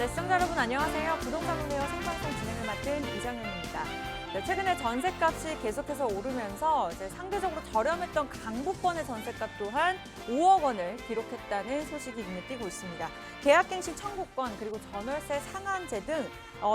네, 시청자 여러분 안녕하세요. 부동산 문의어 생방송 진행을 맡은 이정현입니다. 네, 최근에 전셋값이 계속해서 오르면서 이제 상대적으로 저렴했던 강북권의 전셋값 또한 5억 원을 기록했다는 소식이 눈에 띄고 있습니다. 계약갱신 청구권 그리고 전월세 상한제 등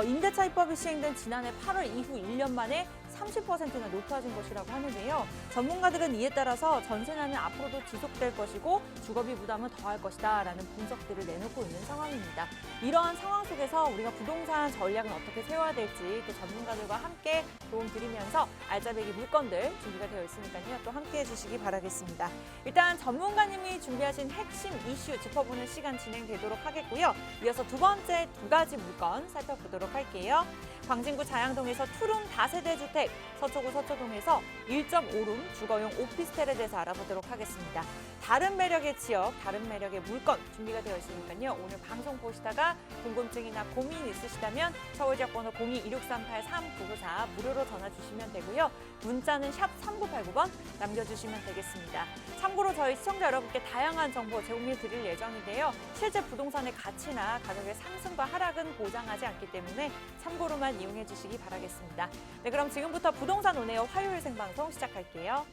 임대차 입법이 시행된 지난해 8월 이후 1년 만에 30%나 높아진 것이라고 하는데요. 전문가들은 이에 따라서 전세난은 앞으로도 지속될 것이고 주거비 부담은 더할 것이다 라는 분석들을 내놓고 있는 상황입니다. 이러한 상황 속에서 우리가 부동산 전략은 어떻게 세워야 될지 또 전문가들과 함께 도움 드리면서 알짜배기 물건들 준비가 되어 있으니까요. 또 함께해 주시기 바라겠습니다. 일단 전문가님이 준비하신 핵심 이슈 짚어보는 시간 진행되도록 하겠고요. 이어서 두 번째 두 가지 물건 살펴보도록 할게요. 광진구 자양동에서 투룸 다세대 주택, 서초구 서초동에서 1.5룸 주거용 오피스텔에 대해서 알아보도록 하겠습니다. 다른 매력의 지역, 다른 매력의 물건 준비가 되어 있으니까요. 오늘 방송 보시다가 궁금증이나 고민 있으시다면 서울지역번호 02-1638-3994 무료로 전화 주시면 되고요. 문자는 샵 3989번 남겨주시면 되겠습니다. 참고로 저희 시청자 여러분께 다양한 정보 제공해 드릴 예정인데요. 실제 부동산의 가치나 가격의 상승과 하락은 보장하지 않기 때문에 참고로만 이용해 주시기 바라겠습니다. 네, 그럼 지금부터 부동산 온에어 화요일 생방송 시작할게요.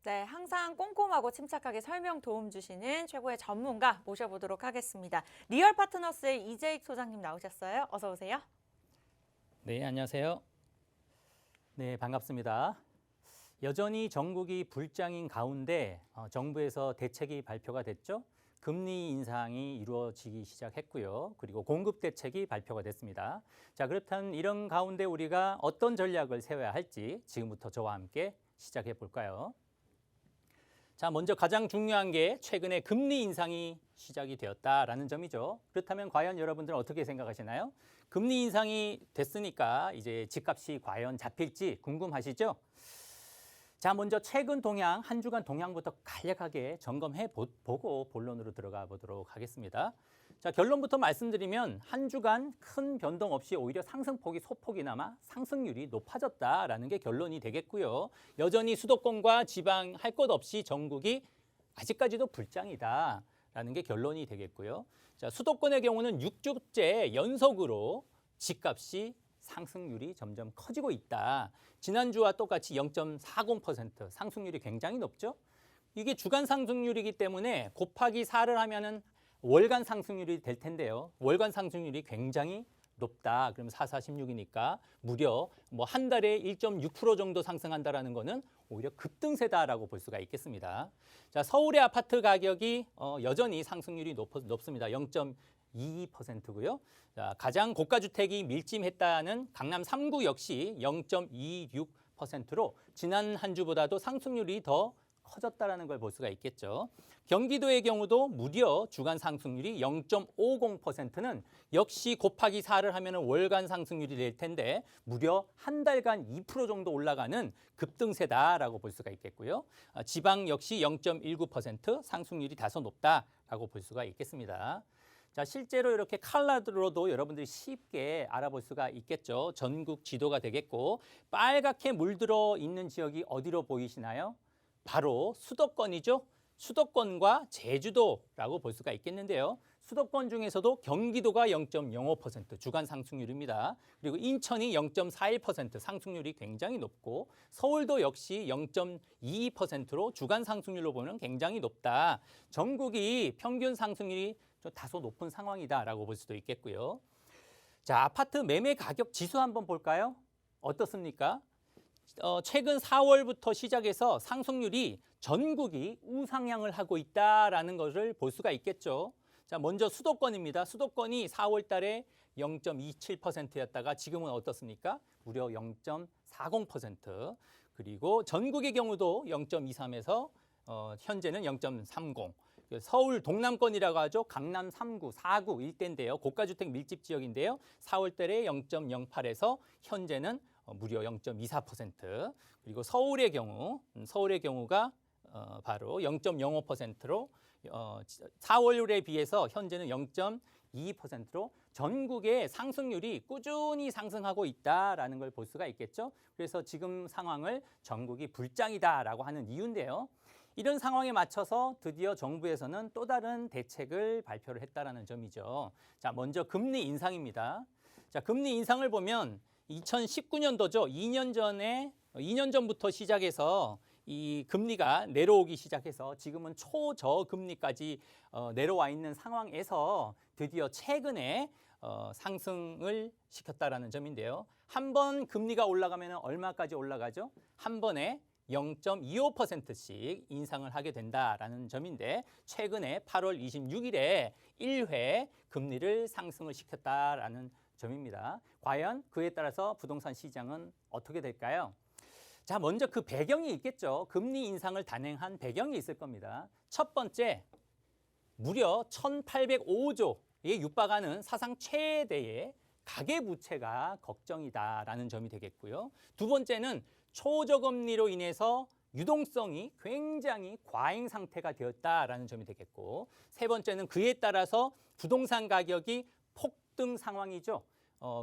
네, 항상 꼼꼼하고 침착하게 설명 도움 주시는 최고의 전문가 모셔보도록 하겠습니다. 리얼 파트너스의 이재익 소장님 나오셨어요. 어서 오세요. 네, 안녕하세요. 네, 반갑습니다. 여전히 전국이 불장인 가운데 정부에서 대책이 발표가 됐죠. 금리 인상이 이루어지기 시작했고요. 그리고 공급 대책이 발표가 됐습니다. 자, 그렇다면 이런 가운데 우리가 어떤 전략을 세워야 할지 지금부터 저와 함께 시작해 볼까요? 자, 먼저 가장 중요한 게 최근에 금리 인상이 시작이 되었다라는 점이죠. 그렇다면 과연 여러분들은 어떻게 생각하시나요? 금리 인상이 됐으니까 이제 집값이 과연 잡힐지 궁금하시죠? 자, 먼저 최근 동향, 한 주간 동향부터 간략하게 점검해 보고 본론으로 들어가 보도록 하겠습니다. 자, 결론부터 말씀드리면 한 주간 큰 변동 없이 오히려 상승폭이 소폭이나마 상승률이 높아졌다라는 게 결론이 되겠고요. 여전히 수도권과 지방 할 것 없이 전국이 아직까지도 불장이다라는 게 결론이 되겠고요. 자, 수도권의 경우는 6주째 연속으로 집값이 상승률이 점점 커지고 있다. 지난주와 똑같이 0.40% 상승률이 굉장히 높죠. 이게 주간 상승률이기 때문에 곱하기 4를 하면은 월간 상승률이 될 텐데요. 월간 상승률이 굉장히 높다. 그럼 4, 4, 16이니까 무려 뭐 한 달에 1.6% 정도 상승한다라는 거는 오히려 급등세다라고 볼 수가 있겠습니다. 자, 서울의 아파트 가격이 여전히 상승률이 높습니다. 0.22%고요. 자, 가장 고가 주택이 밀집했다는 강남 3구 역시 0.26%로 지난 한 주보다도 상승률이 더 커졌다라는 걸 볼 수가 있겠죠. 경기도의 경우도 무려 주간 상승률이 0.50%는 역시 곱하기 4를 하면 월간 상승률이 될 텐데 무려 한 달간 2% 정도 올라가는 급등세다라고 볼 수가 있겠고요. 지방 역시 0.19% 상승률이 다소 높다라고 볼 수가 있겠습니다. 자, 실제로 이렇게 컬러로도 여러분들이 쉽게 알아볼 수가 있겠죠. 전국 지도가 되겠고 빨갛게 물들어 있는 지역이 어디로 보이시나요? 바로 수도권이죠. 수도권과 제주도라고 볼 수가 있겠는데요. 수도권 중에서도 경기도가 0.05% 주간 상승률입니다. 그리고 인천이 0.41% 상승률이 굉장히 높고 서울도 역시 0.22%로 주간 상승률로 보면 굉장히 높다. 전국이 평균 상승률이 좀 다소 높은 상황이다라고 볼 수도 있겠고요. 자, 아파트 매매 가격 지수 한번 볼까요? 어떻습니까? 최근 4월부터 시작해서 상승률이 전국이 우상향을 하고 있다라는 것을 볼 수가 있겠죠. 자, 먼저 수도권입니다. 수도권이 4월 달에 0.27%였다가 지금은 어떻습니까? 무려 0.40%. 그리고 전국의 경우도 0.23에서 현재는 0.30. 서울 동남권이라고 하죠. 강남 3구, 4구 일대인데요. 고가주택 밀집 지역인데요. 4월 달에 0.08에서 현재는 무려 0.24%. 그리고 서울의 경우가 바로 0.05%로 4월에 비해서 현재는 2%로 전국의 상승률이 꾸준히 상승하고 있다라는 걸 볼 수가 있겠죠. 그래서 지금 상황을 전국이 불장이다라고 하는 이유인데요. 이런 상황에 맞춰서 드디어 정부에서는 또 다른 대책을 발표를 했다라는 점이죠. 자, 먼저 금리 인상입니다. 자, 금리 인상을 보면 2019년도죠. 2년 전부터 시작해서 이 금리가 내려오기 시작해서 지금은 초저금리까지 내려와 있는 상황에서 드디어 최근에 상승을 시켰다라는 점인데요. 한 번 금리가 올라가면 얼마까지 올라가죠? 한 번에 0.25%씩 인상을 하게 된다라는 점인데 최근에 8월 26일에 1회 금리를 상승을 시켰다라는 점입니다. 과연 그에 따라서 부동산 시장은 어떻게 될까요? 자, 먼저 그 배경이 있겠죠. 금리 인상을 단행한 배경이 있을 겁니다. 첫 번째, 무려 1,805조에 육박하는 사상 최대의 가계부채가 걱정이다라는 점이 되겠고요. 두 번째는 초저금리로 인해서 유동성이 굉장히 과잉 상태가 되었다라는 점이 되겠고, 세 번째는 그에 따라서 부동산 가격이 폭등 상황이죠.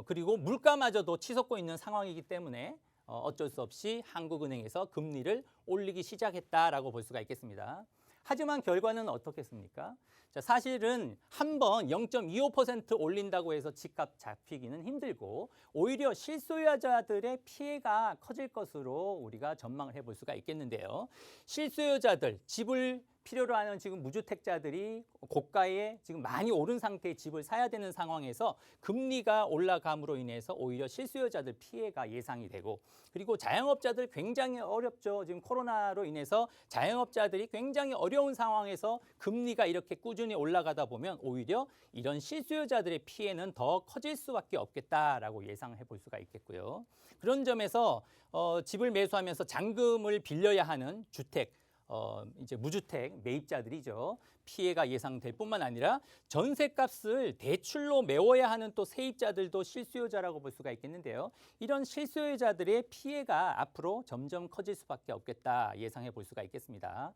그리고 물가마저도 치솟고 있는 상황이기 때문에 어쩔 수 없이 한국은행에서 금리를 올리기 시작했다라고 볼 수가 있겠습니다. 하지만 결과는 어떻겠습니까? 자, 사실은 한 번 0.25% 올린다고 해서 집값 잡히기는 힘들고 오히려 실소유자들의 피해가 커질 것으로 우리가 전망을 해볼 수가 있겠는데요. 실소유자들, 집을 필요로 하는 지금 무주택자들이 고가에 지금 많이 오른 상태의 집을 사야 되는 상황에서 금리가 올라감으로 인해서 오히려 실수요자들 피해가 예상이 되고, 그리고 자영업자들 굉장히 어렵죠. 지금 코로나로 인해서 자영업자들이 굉장히 어려운 상황에서 금리가 이렇게 꾸준히 올라가다 보면 오히려 이런 실수요자들의 피해는 더 커질 수밖에 없겠다라고 예상을 해볼 수가 있겠고요. 그런 점에서 집을 매수하면서 잔금을 빌려야 하는 이제 무주택 매입자들이죠. 피해가 예상될 뿐만 아니라 전세값을 대출로 메워야 하는 또 세입자들도 실수요자라고 볼 수가 있겠는데요. 이런 실수요자들의 피해가 앞으로 점점 커질 수밖에 없겠다 예상해 볼 수가 있겠습니다.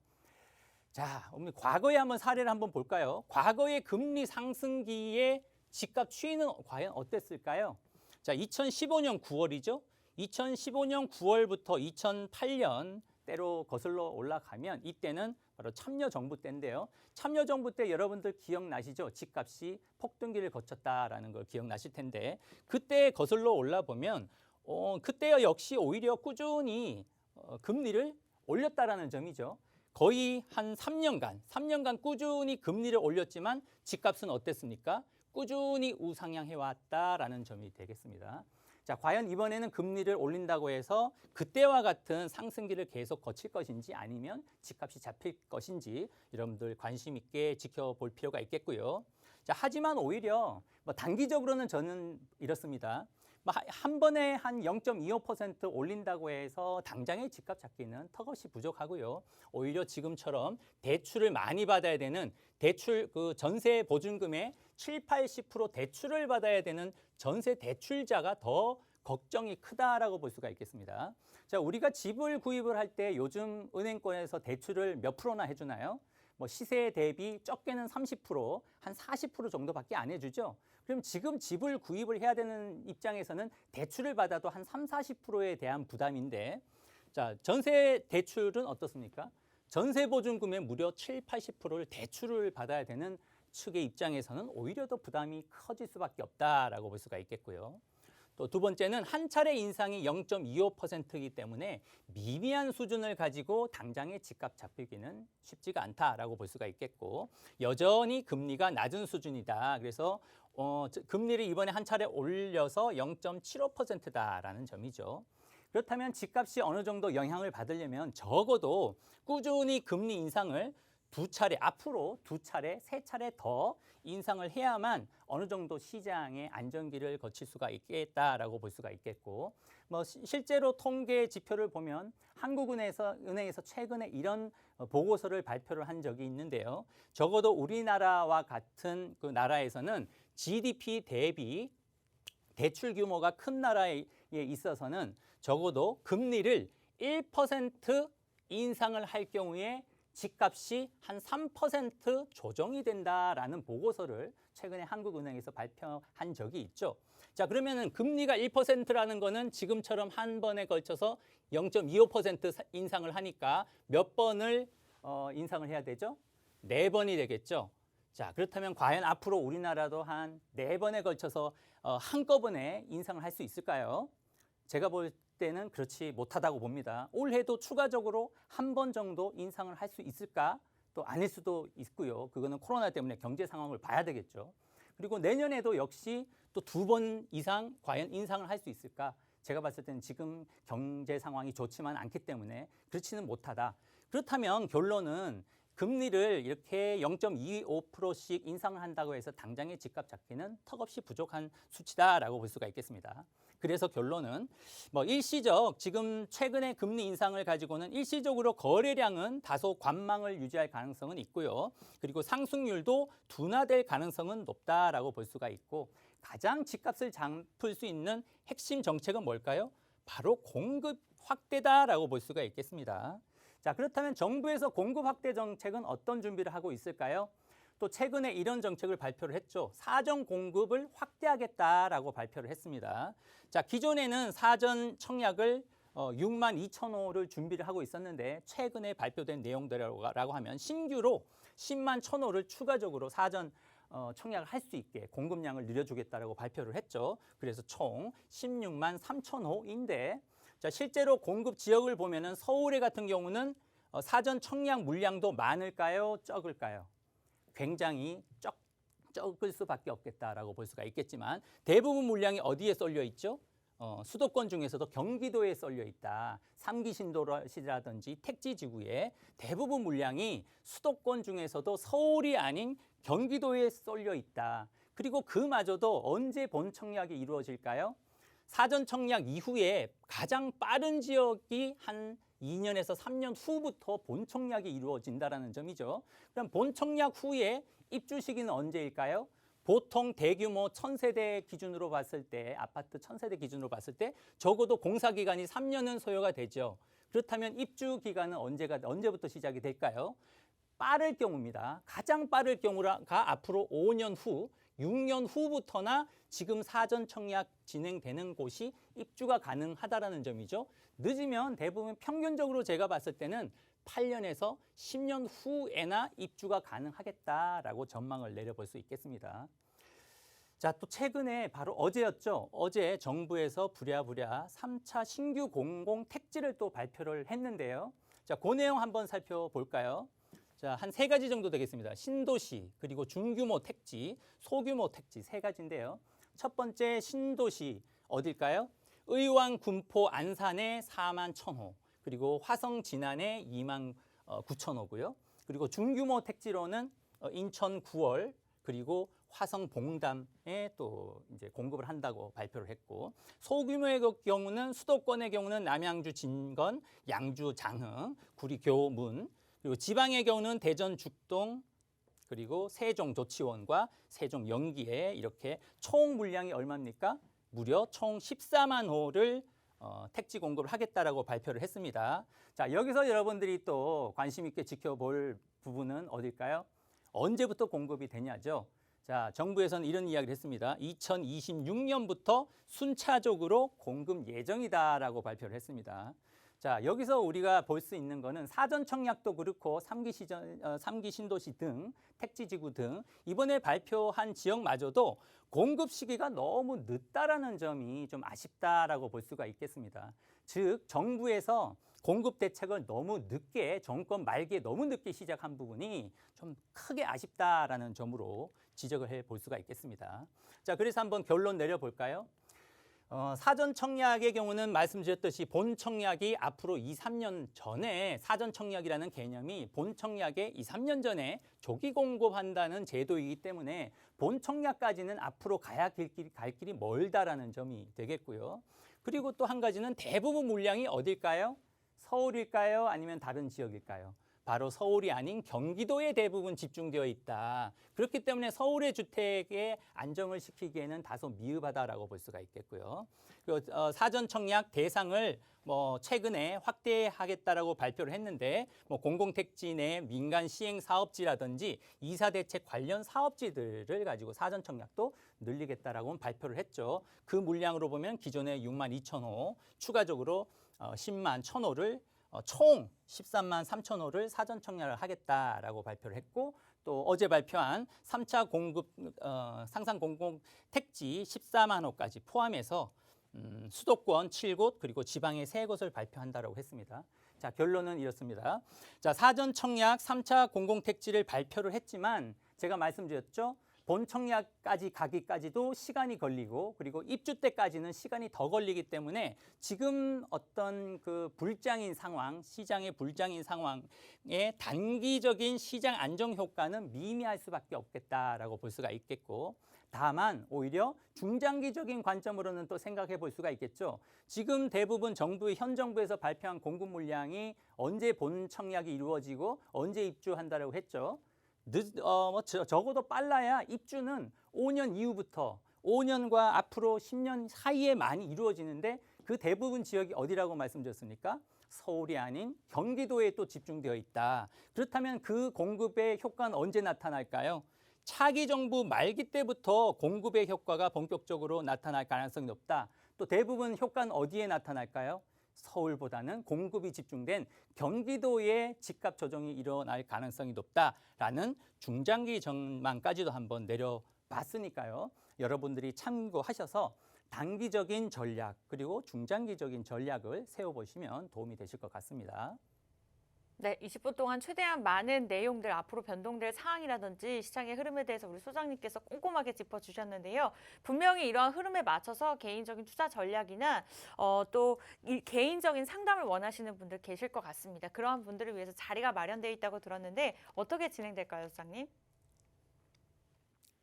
자, 우리 과거에 한번 사례를 한번 볼까요? 과거의 금리 상승기의 집값 추이는 과연 어땠을까요? 자, 2015년 9월이죠. 2015년 9월부터 2008년 때로 거슬러 올라가면 이때는 바로 참여정부 때인데요. 참여정부 때 여러분들 기억나시죠? 집값이 폭등기를 거쳤다라는 걸 기억나실 텐데 그때 거슬러 올라보면 그때 역시 오히려 꾸준히 금리를 올렸다라는 점이죠. 거의 한 3년간 꾸준히 금리를 올렸지만 집값은 어땠습니까? 꾸준히 우상향해 왔다라는 점이 되겠습니다. 자, 과연 이번에는 금리를 올린다고 해서 그때와 같은 상승기를 계속 거칠 것인지 아니면 집값이 잡힐 것인지 여러분들 관심 있게 지켜볼 필요가 있겠고요. 자, 하지만 오히려 단기적으로는 저는 이렇습니다. 한 번에 한 0.25% 올린다고 해서 당장의 집값 잡기는 턱없이 부족하고요. 오히려 지금처럼 대출을 많이 받아야 되는 그 전세 보증금의 70~80% 대출을 받아야 되는 전세 대출자가 더 걱정이 크다라고 볼 수가 있겠습니다. 자, 우리가 집을 구입을 할 때 요즘 은행권에서 대출을 몇 프로나 해주나요? 시세 대비 적게는 30%, 한 40% 정도밖에 안 해주죠. 그럼 지금 집을 구입을 해야 되는 입장에서는 대출을 받아도 한 30~40%에 대한 부담인데, 자, 전세 대출은 어떻습니까? 전세 보증금의 무려 70~80%를 대출을 받아야 되는 측의 입장에서는 오히려 더 부담이 커질 수밖에 없다라고 볼 수가 있겠고요. 또 두 번째는 한 차례 인상이 0.25%이기 때문에 미미한 수준을 가지고 당장의 집값 잡히기는 쉽지가 않다라고 볼 수가 있겠고, 여전히 금리가 낮은 수준이다. 그래서 금리를 이번에 한 차례 올려서 0.75%다라는 점이죠. 그렇다면 집값이 어느 정도 영향을 받으려면 적어도 꾸준히 금리 인상을 앞으로 두 차례, 세 차례 더 인상을 해야만 어느 정도 시장의 안정기를 거칠 수가 있겠다라고 볼 수가 있겠고, 실제로 통계 지표를 보면 한국은행에서 최근에 이런 보고서를 발표를 한 적이 있는데요. 적어도 우리나라와 같은 그 나라에서는 GDP 대비 대출 규모가 큰 나라에 있어서는 적어도 금리를 1% 인상을 할 경우에 집값이 한 3% 조정이 된다라는 보고서를 최근에 한국은행에서 발표한 적이 있죠. 자, 그러면은 금리가 1%라는 거는 지금처럼 한 번에 걸쳐서 0.25% 인상을 하니까 몇 번을 인상을 해야 되죠? 4번이 되겠죠. 자, 그렇다면 과연 앞으로 우리나라도 한 4번에 걸쳐서 한꺼번에 인상을 할 수 있을까요? 제가 볼 때는 그렇지 못하다고 봅니다. 올해도 추가적으로 한 번 정도 인상을 할 수 있을까? 또 아닐 수도 있고요. 그거는 코로나 때문에 경제 상황을 봐야 되겠죠. 그리고 내년에도 역시 또 2번 이상 과연 인상을 할 수 있을까? 제가 봤을 때는 지금 경제 상황이 좋지만 않기 때문에 그렇지는 못하다. 그렇다면 결론은 금리를 이렇게 0.25%씩 인상을 한다고 해서 당장의 집값 잡기는 턱없이 부족한 수치다라고 볼 수가 있겠습니다. 그래서 결론은 일시적 지금 최근의 금리 인상을 가지고는 일시적으로 거래량은 다소 관망을 유지할 가능성은 있고요. 그리고 상승률도 둔화될 가능성은 높다라고 볼 수가 있고 가장 집값을 잡을 수 있는 핵심 정책은 뭘까요? 바로 공급 확대다라고 볼 수가 있겠습니다. 자, 그렇다면 정부에서 공급 확대 정책은 어떤 준비를 하고 있을까요? 또 최근에 이런 정책을 발표를 했죠. 사전 공급을 확대하겠다라고 발표를 했습니다. 자, 기존에는 사전 청약을 6만 2천 호를 준비를 하고 있었는데 최근에 발표된 내용들이라고 하면 신규로 10만 1천 호를 추가적으로 사전 청약을 할 수 있게 공급량을 늘려주겠다라고 발표를 했죠. 그래서 총 16만 3천 호인데 자, 실제로 공급 지역을 보면은 서울에 같은 경우는 사전 청약 물량도 많을까요? 적을까요? 굉장히 적을 수밖에 없겠다라고 볼 수가 있겠지만 대부분 물량이 어디에 쏠려 있죠? 수도권 중에서도 경기도에 쏠려 있다. 3기 신도시라든지 택지 지구에 대부분 물량이 수도권 중에서도 서울이 아닌 경기도에 쏠려 있다. 그리고 그마저도 언제 본 청약이 이루어질까요? 사전 청약 이후에 가장 빠른 지역이 한 2년에서 3년 후부터 본 청약이 이루어진다는 점이죠. 그럼 본 청약 후에 입주 시기는 언제일까요? 보통 대규모 1000세대 기준으로 봤을 때, 아파트 1000세대 기준으로 봤을 때 적어도 공사 기간이 3년은 소요가 되죠. 그렇다면 입주 기간은 언제부터 시작이 될까요? 빠를 경우입니다. 가장 빠를 경우가 앞으로 5년 후, 6년 후부터나 지금 사전 청약 진행되는 곳이 입주가 가능하다라는 점이죠. 늦으면 대부분 평균적으로 제가 봤을 때는 8년에서 10년 후에나 입주가 가능하겠다라고 전망을 내려볼 수 있겠습니다. 자, 또 최근에 바로 어제였죠. 어제 정부에서 부랴부랴 3차 신규 공공 택지를 또 발표를 했는데요. 자, 그 내용 한번 살펴볼까요? 자, 한 3가지 정도 되겠습니다. 신도시, 그리고 중규모 택지, 소규모 택지 3가지인데요. 첫 번째 신도시 어딜까요? 의왕, 군포, 안산에 4만 1,000호, 그리고 화성, 진안에 2만 9,000호고요. 그리고 중규모 택지로는 인천 9월, 그리고 화성 봉담에 또 이제 공급을 한다고 발표를 했고, 소규모의 경우는 수도권의 경우는 남양주 진건, 양주 장흥, 구리 교문, 그리고 지방의 경우는 대전 죽동, 그리고 세종 조치원과 세종 영기에 이렇게 총 물량이 얼마입니까? 무려 총 14만 호를 택지 공급을 하겠다라고 발표를 했습니다. 자, 여기서 여러분들이 또 관심 있게 지켜볼 부분은 어딜까요? 언제부터 공급이 되냐죠. 자, 정부에서는 이런 이야기를 했습니다. 2026년부터 순차적으로 공급 예정이다라고 발표를 했습니다. 자, 여기서 우리가 볼 수 있는 거는 사전 청약도 그렇고 3기 신도시 등 택지지구 등 이번에 발표한 지역마저도 공급 시기가 너무 늦다라는 점이 좀 아쉽다라고 볼 수가 있겠습니다. 즉, 정부에서 공급 대책을 너무 늦게, 정권 말기에 너무 늦게 시작한 부분이 좀 크게 아쉽다라는 점으로 지적을 해 볼 수가 있겠습니다. 자, 그래서 한번 결론 내려볼까요? 사전 청약의 경우는 말씀드렸듯이 본 청약이 앞으로 2, 3년 전에 사전 청약이라는 개념이 본 청약의 2, 3년 전에 조기 공급한다는 제도이기 때문에 본 청약까지는 앞으로 갈 길이 멀다라는 점이 되겠고요. 그리고 또 한 가지는 대부분 물량이 어딜까요? 서울일까요? 아니면 다른 지역일까요? 바로 서울이 아닌 경기도에 대부분 집중되어 있다. 그렇기 때문에 서울의 주택에 안정을 시키기에는 다소 미흡하다라고 볼 수가 있겠고요. 그리고 사전 청약 대상을 최근에 확대하겠다라고 발표를 했는데 공공택지 내 민간 시행 사업지라든지 이사 대책 관련 사업지들을 가지고 사전 청약도 늘리겠다라고 발표를 했죠. 그 물량으로 보면 기존의 6만 2천 호 추가적으로 10만 1천 호를 총 13만 3천 호를 사전 청약을 하겠다라고 발표를 했고 또 어제 발표한 3차 공급 상상 공공 택지 14만 호까지 포함해서 수도권 7곳 그리고 지방에 3곳을 발표한다라고 했습니다. 자, 결론은 이렇습니다. 자, 사전 청약 3차 공공 택지를 발표를 했지만 제가 말씀드렸죠. 본 청약까지 가기까지도 시간이 걸리고 그리고 입주 때까지는 시간이 더 걸리기 때문에 지금 어떤 그 불장인 상황, 시장의 불장인 상황의 단기적인 시장 안정 효과는 미미할 수밖에 없겠다라고 볼 수가 있겠고 다만 오히려 중장기적인 관점으로는 또 생각해 볼 수가 있겠죠. 지금 대부분 현 정부에서 발표한 공급 물량이 언제 본 청약이 이루어지고 언제 입주한다라고 했죠. 적어도 빨라야 입주는 5년 이후부터 5년과 앞으로 10년 사이에 많이 이루어지는데 그 대부분 지역이 어디라고 말씀드렸습니까? 서울이 아닌 경기도에 또 집중되어 있다. 그렇다면 그 공급의 효과는 언제 나타날까요? 차기 정부 말기 때부터 공급의 효과가 본격적으로 나타날 가능성이 높다. 또 대부분 효과는 어디에 나타날까요? 서울보다는 공급이 집중된 경기도의 집값 조정이 일어날 가능성이 높다라는 중장기 전망까지도 한번 내려봤으니까요. 여러분들이 참고하셔서 단기적인 전략 그리고 중장기적인 전략을 세워보시면 도움이 되실 것 같습니다. 네, 20분 동안 최대한 많은 내용들, 앞으로 변동될 상황이라든지 시장의 흐름에 대해서 우리 소장님께서 꼼꼼하게 짚어주셨는데요. 분명히 이러한 흐름에 맞춰서 개인적인 투자 전략이나 또 개인적인 상담을 원하시는 분들 계실 것 같습니다. 그러한 분들을 위해서 자리가 마련되어 있다고 들었는데 어떻게 진행될까요, 소장님?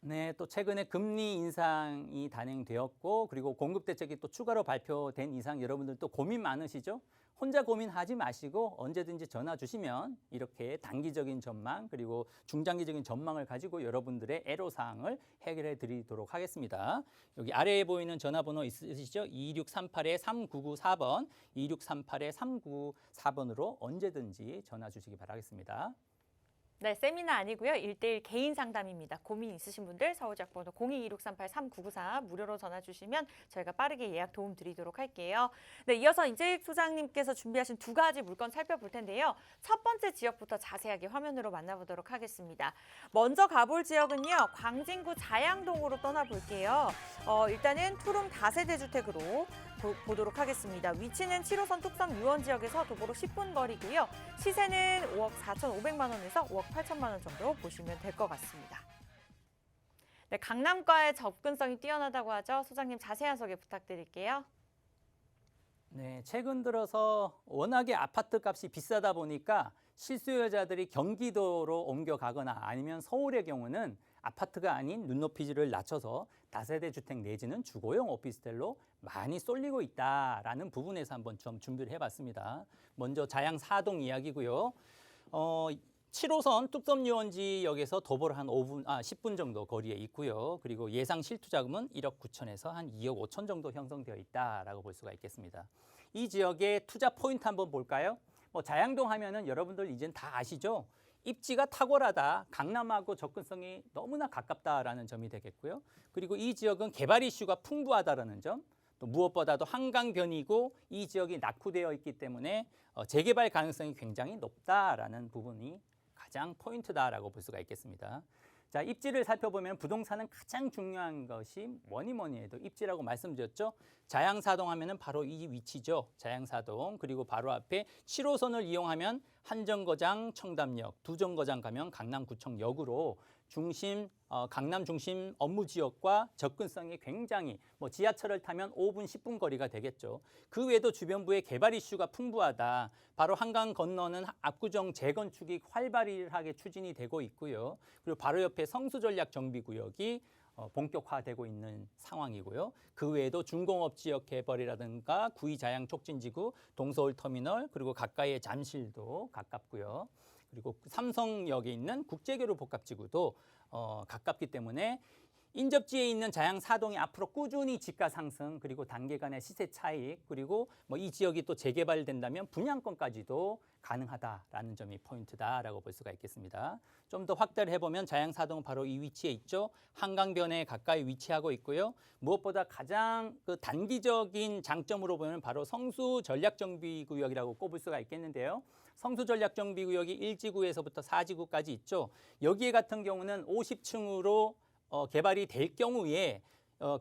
네, 또 최근에 금리 인상이 단행되었고 그리고 공급 대책이 또 추가로 발표된 이상 여러분들 또 고민 많으시죠? 혼자 고민하지 마시고 언제든지 전화 주시면 이렇게 단기적인 전망 그리고 중장기적인 전망을 가지고 여러분들의 애로사항을 해결해 드리도록 하겠습니다. 여기 아래에 보이는 전화번호 있으시죠? 2638-3994번, 2638-3994번으로 언제든지 전화 주시기 바라겠습니다. 네, 세미나 아니고요. 1대1 개인 상담입니다. 고민 있으신 분들 서울지역번호 0226383994 무료로 전화 주시면 저희가 빠르게 예약 도움 드리도록 할게요. 네, 이어서 이재익 소장님께서 준비하신 2가지 물건 살펴볼 텐데요. 첫 번째 지역부터 자세하게 화면으로 만나보도록 하겠습니다. 먼저 가볼 지역은요. 광진구 자양동으로 떠나볼게요. 일단은 투룸 다세대 주택으로 보도록 하겠습니다. 위치는 7호선 뚝섬 유원 지역에서 도보로 10분 거리고요. 시세는 5억 4,500만 원에서 5억 8천만 원 정도 보시면 될 것 같습니다. 네, 강남과의 접근성이 뛰어나다고 하죠. 소장님 자세한 소개 부탁드릴게요. 네, 최근 들어서 워낙에 아파트 값이 비싸다 보니까 실수요자들이 경기도로 옮겨가거나 아니면 서울의 경우는 아파트가 아닌 눈높이를 낮춰서 다세대 주택 내지는 주거용 오피스텔로 많이 쏠리고 있다라는 부분에서 한번 좀 준비를 해봤습니다. 먼저 자양 4동 이야기고요. 7호선 뚝섬유원지역에서 도보로 한 10분 정도 거리에 있고요. 그리고 예상 실투자금은 1억 9천에서 한 2억 5천 정도 형성되어 있다라고 볼 수가 있겠습니다. 이 지역의 투자 포인트 한번 볼까요? 자양동 하면은 여러분들 이젠 다 아시죠? 입지가 탁월하다, 강남하고 접근성이 너무나 가깝다라는 점이 되겠고요. 그리고 이 지역은 개발 이슈가 풍부하다라는 점, 또 무엇보다도 한강변이고 이 지역이 낙후되어 있기 때문에 재개발 가능성이 굉장히 높다라는 부분이 가장 포인트다라고 볼 수가 있겠습니다. 자, 입지를 살펴보면 부동산은 가장 중요한 것이 뭐니 해도 입지라고 말씀드렸죠. 자양사동 하면은 바로 이 위치죠. 자양사동. 그리고 바로 앞에 7호선을 이용하면 한정거장, 청담역, 두정거장 가면 강남구청역으로 강남 중심 업무 지역과 접근성이 굉장히 지하철을 타면 5분, 10분 거리가 되겠죠. 그 외에도 주변부에 개발 이슈가 풍부하다. 바로 한강 건너는 압구정 재건축이 활발하게 추진이 되고 있고요. 그리고 바로 옆에 성수전략정비구역이 본격화되고 있는 상황이고요. 그 외에도 중공업 지역 개발이라든가 구의자양 촉진지구, 동서울 터미널, 그리고 가까이에 잠실도 가깝고요. 그리고 삼성역에 있는 국제교류 복합지구도 가깝기 때문에 인접지에 있는 자양 4동이 앞으로 꾸준히 집가 상승, 그리고 단기 간의 시세 차익, 그리고 뭐 이 지역이 또 재개발된다면 분양권까지도 가능하다라는 점이 포인트다라고 볼 수가 있겠습니다. 좀 더 확대를 해보면 자양 4동은 바로 이 위치에 있죠. 한강변에 가까이 위치하고 있고요. 무엇보다 가장 그 단기적인 장점으로 보면 바로 성수 전략정비구역이라고 꼽을 수가 있겠는데요. 성수 전략정비구역이 1지구에서부터 4지구까지 있죠. 여기에 같은 경우는 50층으로 개발이 될 경우에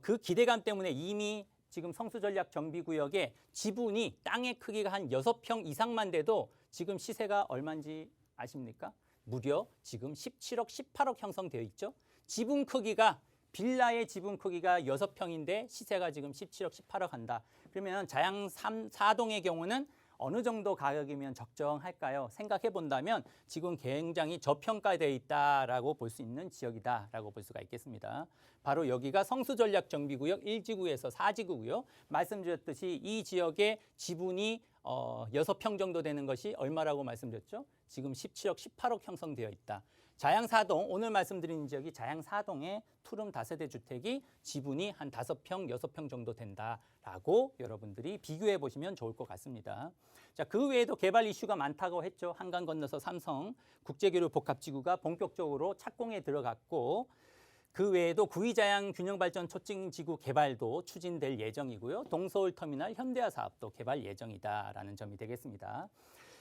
그 기대감 때문에 이미 지금 성수전략정비구역의 지분이 땅의 크기가 한 6평 이상만 돼도 지금 시세가 얼마인지 아십니까? 무려 지금 17억, 18억 형성되어 있죠. 지분 크기가 빌라의 지분 크기가 6평인데 시세가 지금 17억, 18억 한다. 그러면 자양 4동의 경우는 어느 정도 가격이면 적정할까요? 생각해 본다면 지금 굉장히 저평가되어 있다라고 볼 수 있는 지역이다라고 볼 수가 있겠습니다. 바로 여기가 성수전략정비구역 1지구에서 4지구고요. 말씀드렸듯이 이 지역의 지분이 6평 정도 되는 것이 얼마라고 말씀드렸죠? 지금 17억, 18억 형성되어 있다. 자양 4동, 오늘 말씀드린 지역이 자양 4동의 투룸 다세대 주택이 지분이 한 5평, 6평 정도 된다라고 여러분들이 비교해 보시면 좋을 것 같습니다. 자, 그 외에도 개발 이슈가 많다고 했죠. 한강 건너서 삼성 국제교류 복합지구가 본격적으로 착공에 들어갔고, 그 외에도 구의자양 균형발전 촉진지구 개발도 추진될 예정이고요. 동서울터미널 현대화 사업도 개발 예정이다라는 점이 되겠습니다.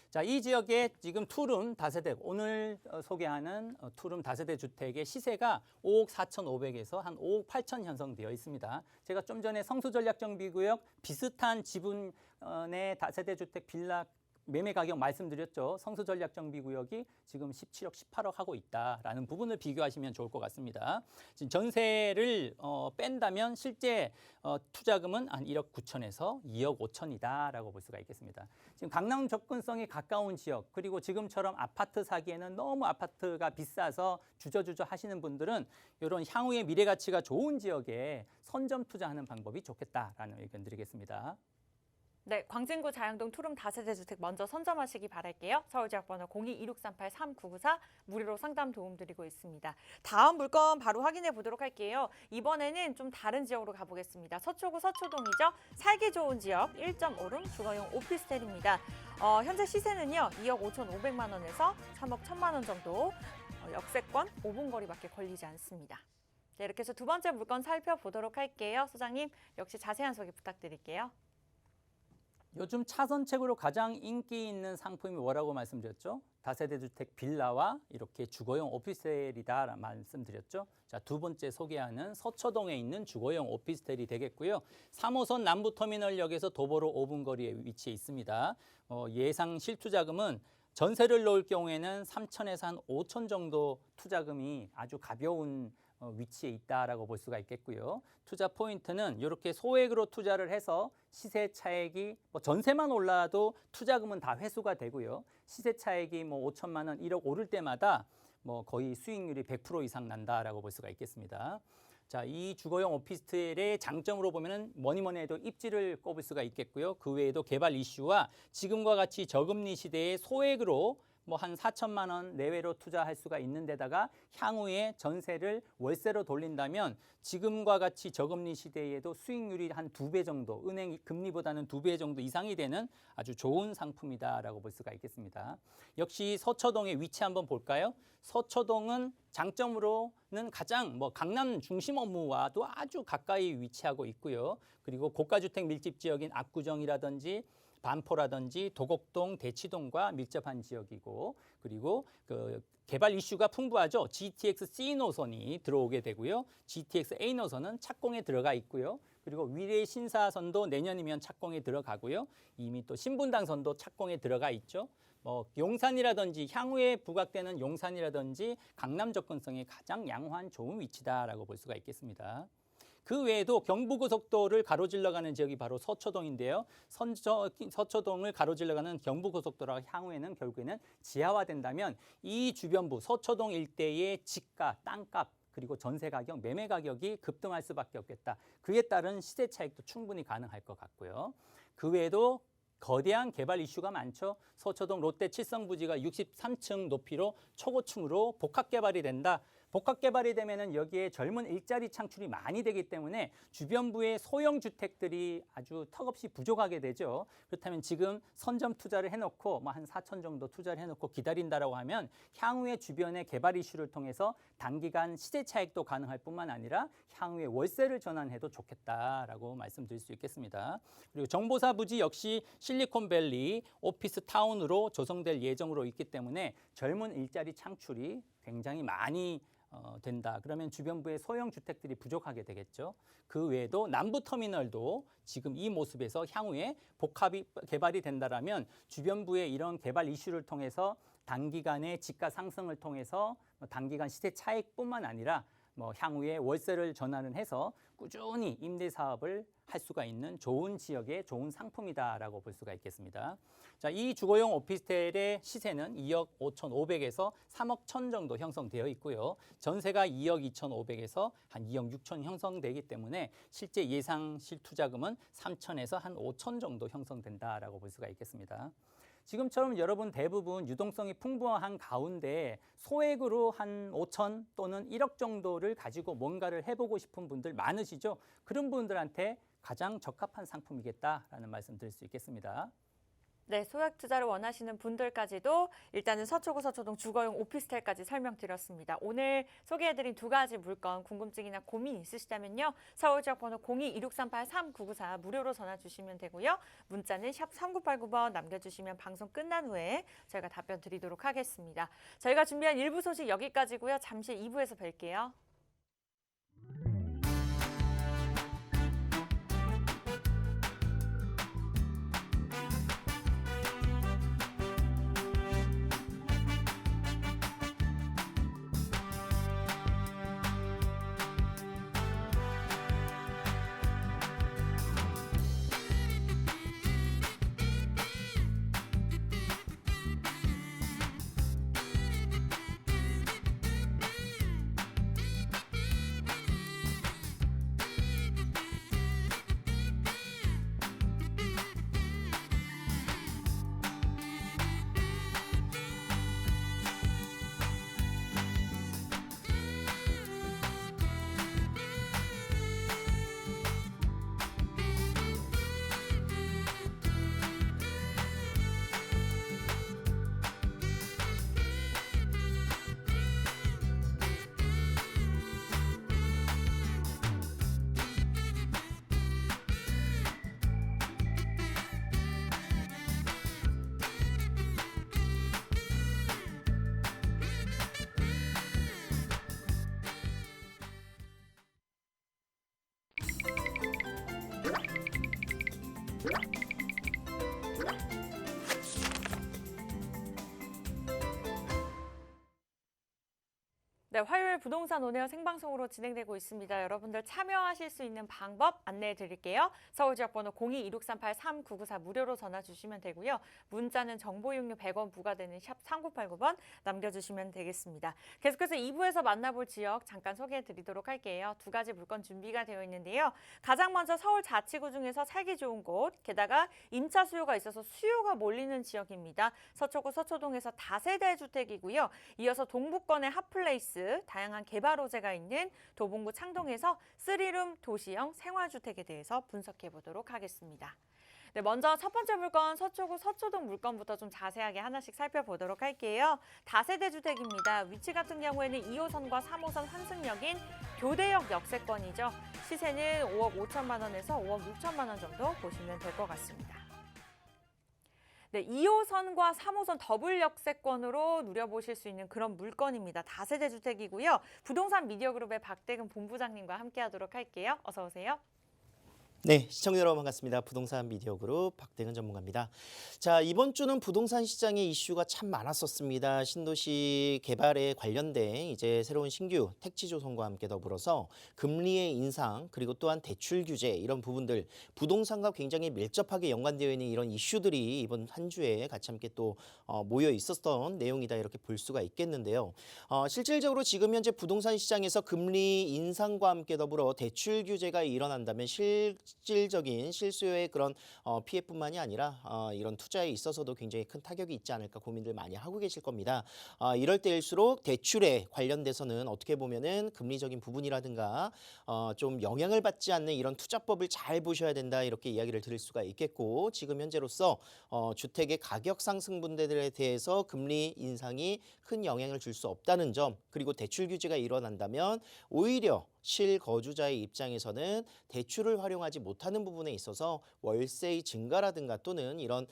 자, 이 지역에 지금 투룸 다세대, 오늘 소개하는 투룸 다세대 주택의 시세가 5억 4,500에서 한 5억 8천 형성되어 있습니다. 제가 좀 전에 성수전략정비구역 비슷한 지분의 다세대 주택 빌라 매매 가격 말씀드렸죠. 성수전략정비구역이 지금 17억, 18억 하고 있다라는 부분을 비교하시면 좋을 것 같습니다. 지금 전세를 뺀다면 실제 투자금은 한 1억 9천에서 2억 5천이다라고 볼 수가 있겠습니다. 지금 강남 접근성이 가까운 지역, 그리고 지금처럼 아파트 사기에는 너무 아파트가 비싸서 주저주저 하시는 분들은 이런 향후의 미래 가치가 좋은 지역에 선점 투자하는 방법이 좋겠다라는 의견 드리겠습니다. 네, 광진구 자양동 투룸 다세대 주택 먼저 선점하시기 바랄게요. 서울지역번호 02-2638-3994 무료로 상담 도움 드리고 있습니다. 다음 물건 바로 확인해 보도록 할게요. 이번에는 좀 다른 지역으로 가보겠습니다. 서초구 서초동이죠. 살기 좋은 지역 1.5룸 주거용 오피스텔입니다. 현재 시세는요 2억 5,500만 원에서 3억 1,000만 원 정도, 역세권 5분 거리밖에 걸리지 않습니다. 네, 이렇게 해서 두 번째 물건 살펴보도록 할게요. 소장님 역시 자세한 소개 부탁드릴게요. 요즘 차선책으로 가장 인기 있는 상품이 뭐라고 말씀드렸죠? 다세대 주택 빌라와 이렇게 주거용 오피스텔이다 말씀드렸죠. 자, 두 번째 소개하는 서초동에 있는 주거용 오피스텔이 되겠고요. 3호선 남부터미널역에서 도보로 5분 거리에 위치해 있습니다. 예상 실투자금은 전세를 놓을 경우에는 3천에서 한 5천 정도 투자금이 아주 가벼운 위치에 있다라고 볼 수가 있겠고요. 투자 포인트는 이렇게 소액으로 투자를 해서 시세 차익이 전세만 올라도 투자금은 다 회수가 되고요. 시세 차익이 5천만 원, 1억 오를 때마다 거의 수익률이 100% 이상 난다라고 볼 수가 있겠습니다. 자, 이 주거용 오피스텔의 장점으로 보면은 뭐니 해도 입지를 꼽을 수가 있겠고요. 그 외에도 개발 이슈와 지금과 같이 저금리 시대에 소액으로 한 4천만 원 내외로 투자할 수가 있는 데다가 향후에 전세를 월세로 돌린다면 지금과 같이 저금리 시대에도 수익률이 한 2배 정도, 은행 금리보다는 2배 정도 이상이 되는 아주 좋은 상품이다라고 볼 수가 있겠습니다. 역시 서초동의 위치 한번 볼까요? 서초동은 장점으로는 가장 강남 중심 업무와도 아주 가까이 위치하고 있고요. 그리고 고가주택 밀집 지역인 압구정이라든지 반포라든지 도곡동, 대치동과 밀접한 지역이고, 그리고 그 개발 이슈가 풍부하죠. GTX C 노선이 들어오게 되고요. GTX A 노선은 착공에 들어가 있고요. 그리고 위례 신사선도 내년이면 착공에 들어가고요. 이미 또 신분당선도 착공에 들어가 있죠. 용산이라든지 향후에 부각되는 용산이라든지 강남 접근성이 가장 양호한 좋은 위치다라고 볼 수가 있겠습니다. 그 외에도 경부고속도를 가로질러 가는 지역이 바로 서초동인데요. 서초동을 가로질러 가는 경부고속도로가 향후에는 결국에는 지하화된다면 이 주변부 서초동 일대의 집가, 땅값, 그리고 전세 가격, 매매 가격이 급등할 수밖에 없겠다. 그에 따른 시세 차익도 충분히 가능할 것 같고요. 그 외에도 거대한 개발 이슈가 많죠. 서초동 롯데 칠성부지가 63층 높이로 초고층으로 복합 개발이 된다. 복합 개발이 되면은 여기에 젊은 일자리 창출이 많이 되기 때문에 주변부의 소형 주택들이 아주 턱없이 부족하게 되죠. 그렇다면 지금 선점 투자를 해놓고 뭐 한 4천 정도 투자를 해놓고 기다린다라고 하면 향후에 주변의 개발 이슈를 통해서 단기간 시세 차익도 가능할 뿐만 아니라 향후에 월세를 전환해도 좋겠다라고 말씀드릴 수 있겠습니다. 그리고 정보사 부지 역시 실리콘밸리 오피스 타운으로 조성될 예정으로 있기 때문에 젊은 일자리 창출이 굉장히 많이 된다. 그러면 주변부의 소형 주택들이 부족하게 되겠죠. 그 외에도 남부터미널도 지금 이 모습에서 향후에 복합이 개발이 된다라면 주변부의 이런 개발 이슈를 통해서 단기간의 집가 상승을 통해서 단기간 시세 차익뿐만 아니라 향후에 월세를 전환을 해서 꾸준히 임대 사업을 할 수가 있는 좋은 지역의 좋은 상품이다라고 볼 수가 있겠습니다. 자, 이 주거용 오피스텔의 시세는 2억 5,500에서 3억 1천 정도 형성되어 있고요. 전세가 2억 2,500에서 한 2억 6천 형성되기 때문에 실제 예상 실투자금은 3천에서 한 5천 정도 형성된다라고 볼 수가 있겠습니다. 지금처럼 여러분 대부분 유동성이 풍부한 가운데 소액으로 한 5천 또는 1억 정도를 가지고 뭔가를 해보고 싶은 분들 많으시죠? 그런 분들한테 가장 적합한 상품이겠다라는 말씀 드릴 수 있겠습니다. 네, 소액 투자를 원하시는 분들까지도 일단은 서초구 서초동 주거용 오피스텔까지 설명드렸습니다. 오늘 소개해드린 두 가지 물건 궁금증이나 고민 있으시다면요. 서울지역 번호 02-2638-3994 무료로 전화 주시면 되고요. 문자는 샵 3989번 남겨주시면 방송 끝난 후에 저희가 답변 드리도록 하겠습니다. 저희가 준비한 1부 소식 여기까지고요. 잠시 2부에서 뵐게요. 네, 화요일 부동산 온에어 생방송으로 진행되고 있습니다. 여러분들 참여하실 수 있는 방법 안내해 드릴게요. 서울지역 번호 02-2638-3994 무료로 전화 주시면 되고요. 문자는 정보 이용료 100원 부과되는 샵 3989번 남겨주시면 되겠습니다. 계속해서 2부에서 만나볼 지역 잠깐 소개해 드리도록 할게요. 두 가지 물건 준비가 되어 있는데요. 가장 먼저 서울 자치구 중에서 살기 좋은 곳, 게다가 임차 수요가 있어서 수요가 몰리는 지역입니다. 서초구 서초동에서 다세대 주택이고요. 이어서 동북권의 핫플레이스, 다양한 개발 호재가 있는 도봉구 창동에서 3룸 도시형 생활주택에 대해서 분석해 보도록 하겠습니다. 네, 먼저 첫 번째 물건 서초구 서초동 물건부터 좀 자세하게 하나씩 살펴보도록 할게요. 다세대 주택입니다. 위치 같은 경우에는 2호선과 3호선 환승역인 교대역 역세권이죠. 시세는 5억 5천만 원에서 5억 6천만 원 정도 보시면 될 것 같습니다. 네, 2호선과 3호선 더블 역세권으로 누려보실 수 있는 그런 물건입니다. 다세대 주택이고요. 부동산 미디어그룹의 박대근 본부장님과 함께하도록 할게요. 어서 오세요. 네, 시청자 여러분 반갑습니다. 부동산 미디어그룹 박대근 전문가입니다. 자, 이번 주는 부동산 시장에 이슈가 참 많았었습니다. 신도시 개발에 관련된 이제 새로운 신규 택지 조성과 함께 더불어서 금리의 인상 그리고 또한 대출 규제 이런 부분들 부동산과 굉장히 밀접하게 연관되어 있는 이런 이슈들이 이번 한 주에 같이 함께 또 모여 있었던 내용이다 이렇게 볼 수가 있겠는데요. 실질적으로 지금 현재 부동산 시장에서 금리 인상과 함께 더불어 대출 규제가 일어난다면 실질적인 실수요의 그런 피해뿐만이 아니라 이런 투자에 있어서도 굉장히 큰 타격이 있지 않을까 고민들 많이 하고 계실 겁니다. 이럴 때일수록 대출에 관련돼서는 어떻게 보면은 금리적인 부분이라든가 좀 영향을 받지 않는 이런 투자법을 잘 보셔야 된다 이렇게 이야기를 드릴 수가 있겠고 지금 현재로서 주택의 가격 상승 분들에 대해서 금리 인상이 큰 영향을 줄 수 없다는 점 그리고 대출 규제가 일어난다면 오히려 실거주자의 입장에서는 대출을 활용하지 못하는 부분에 있어서 월세의 증가라든가 또는 이런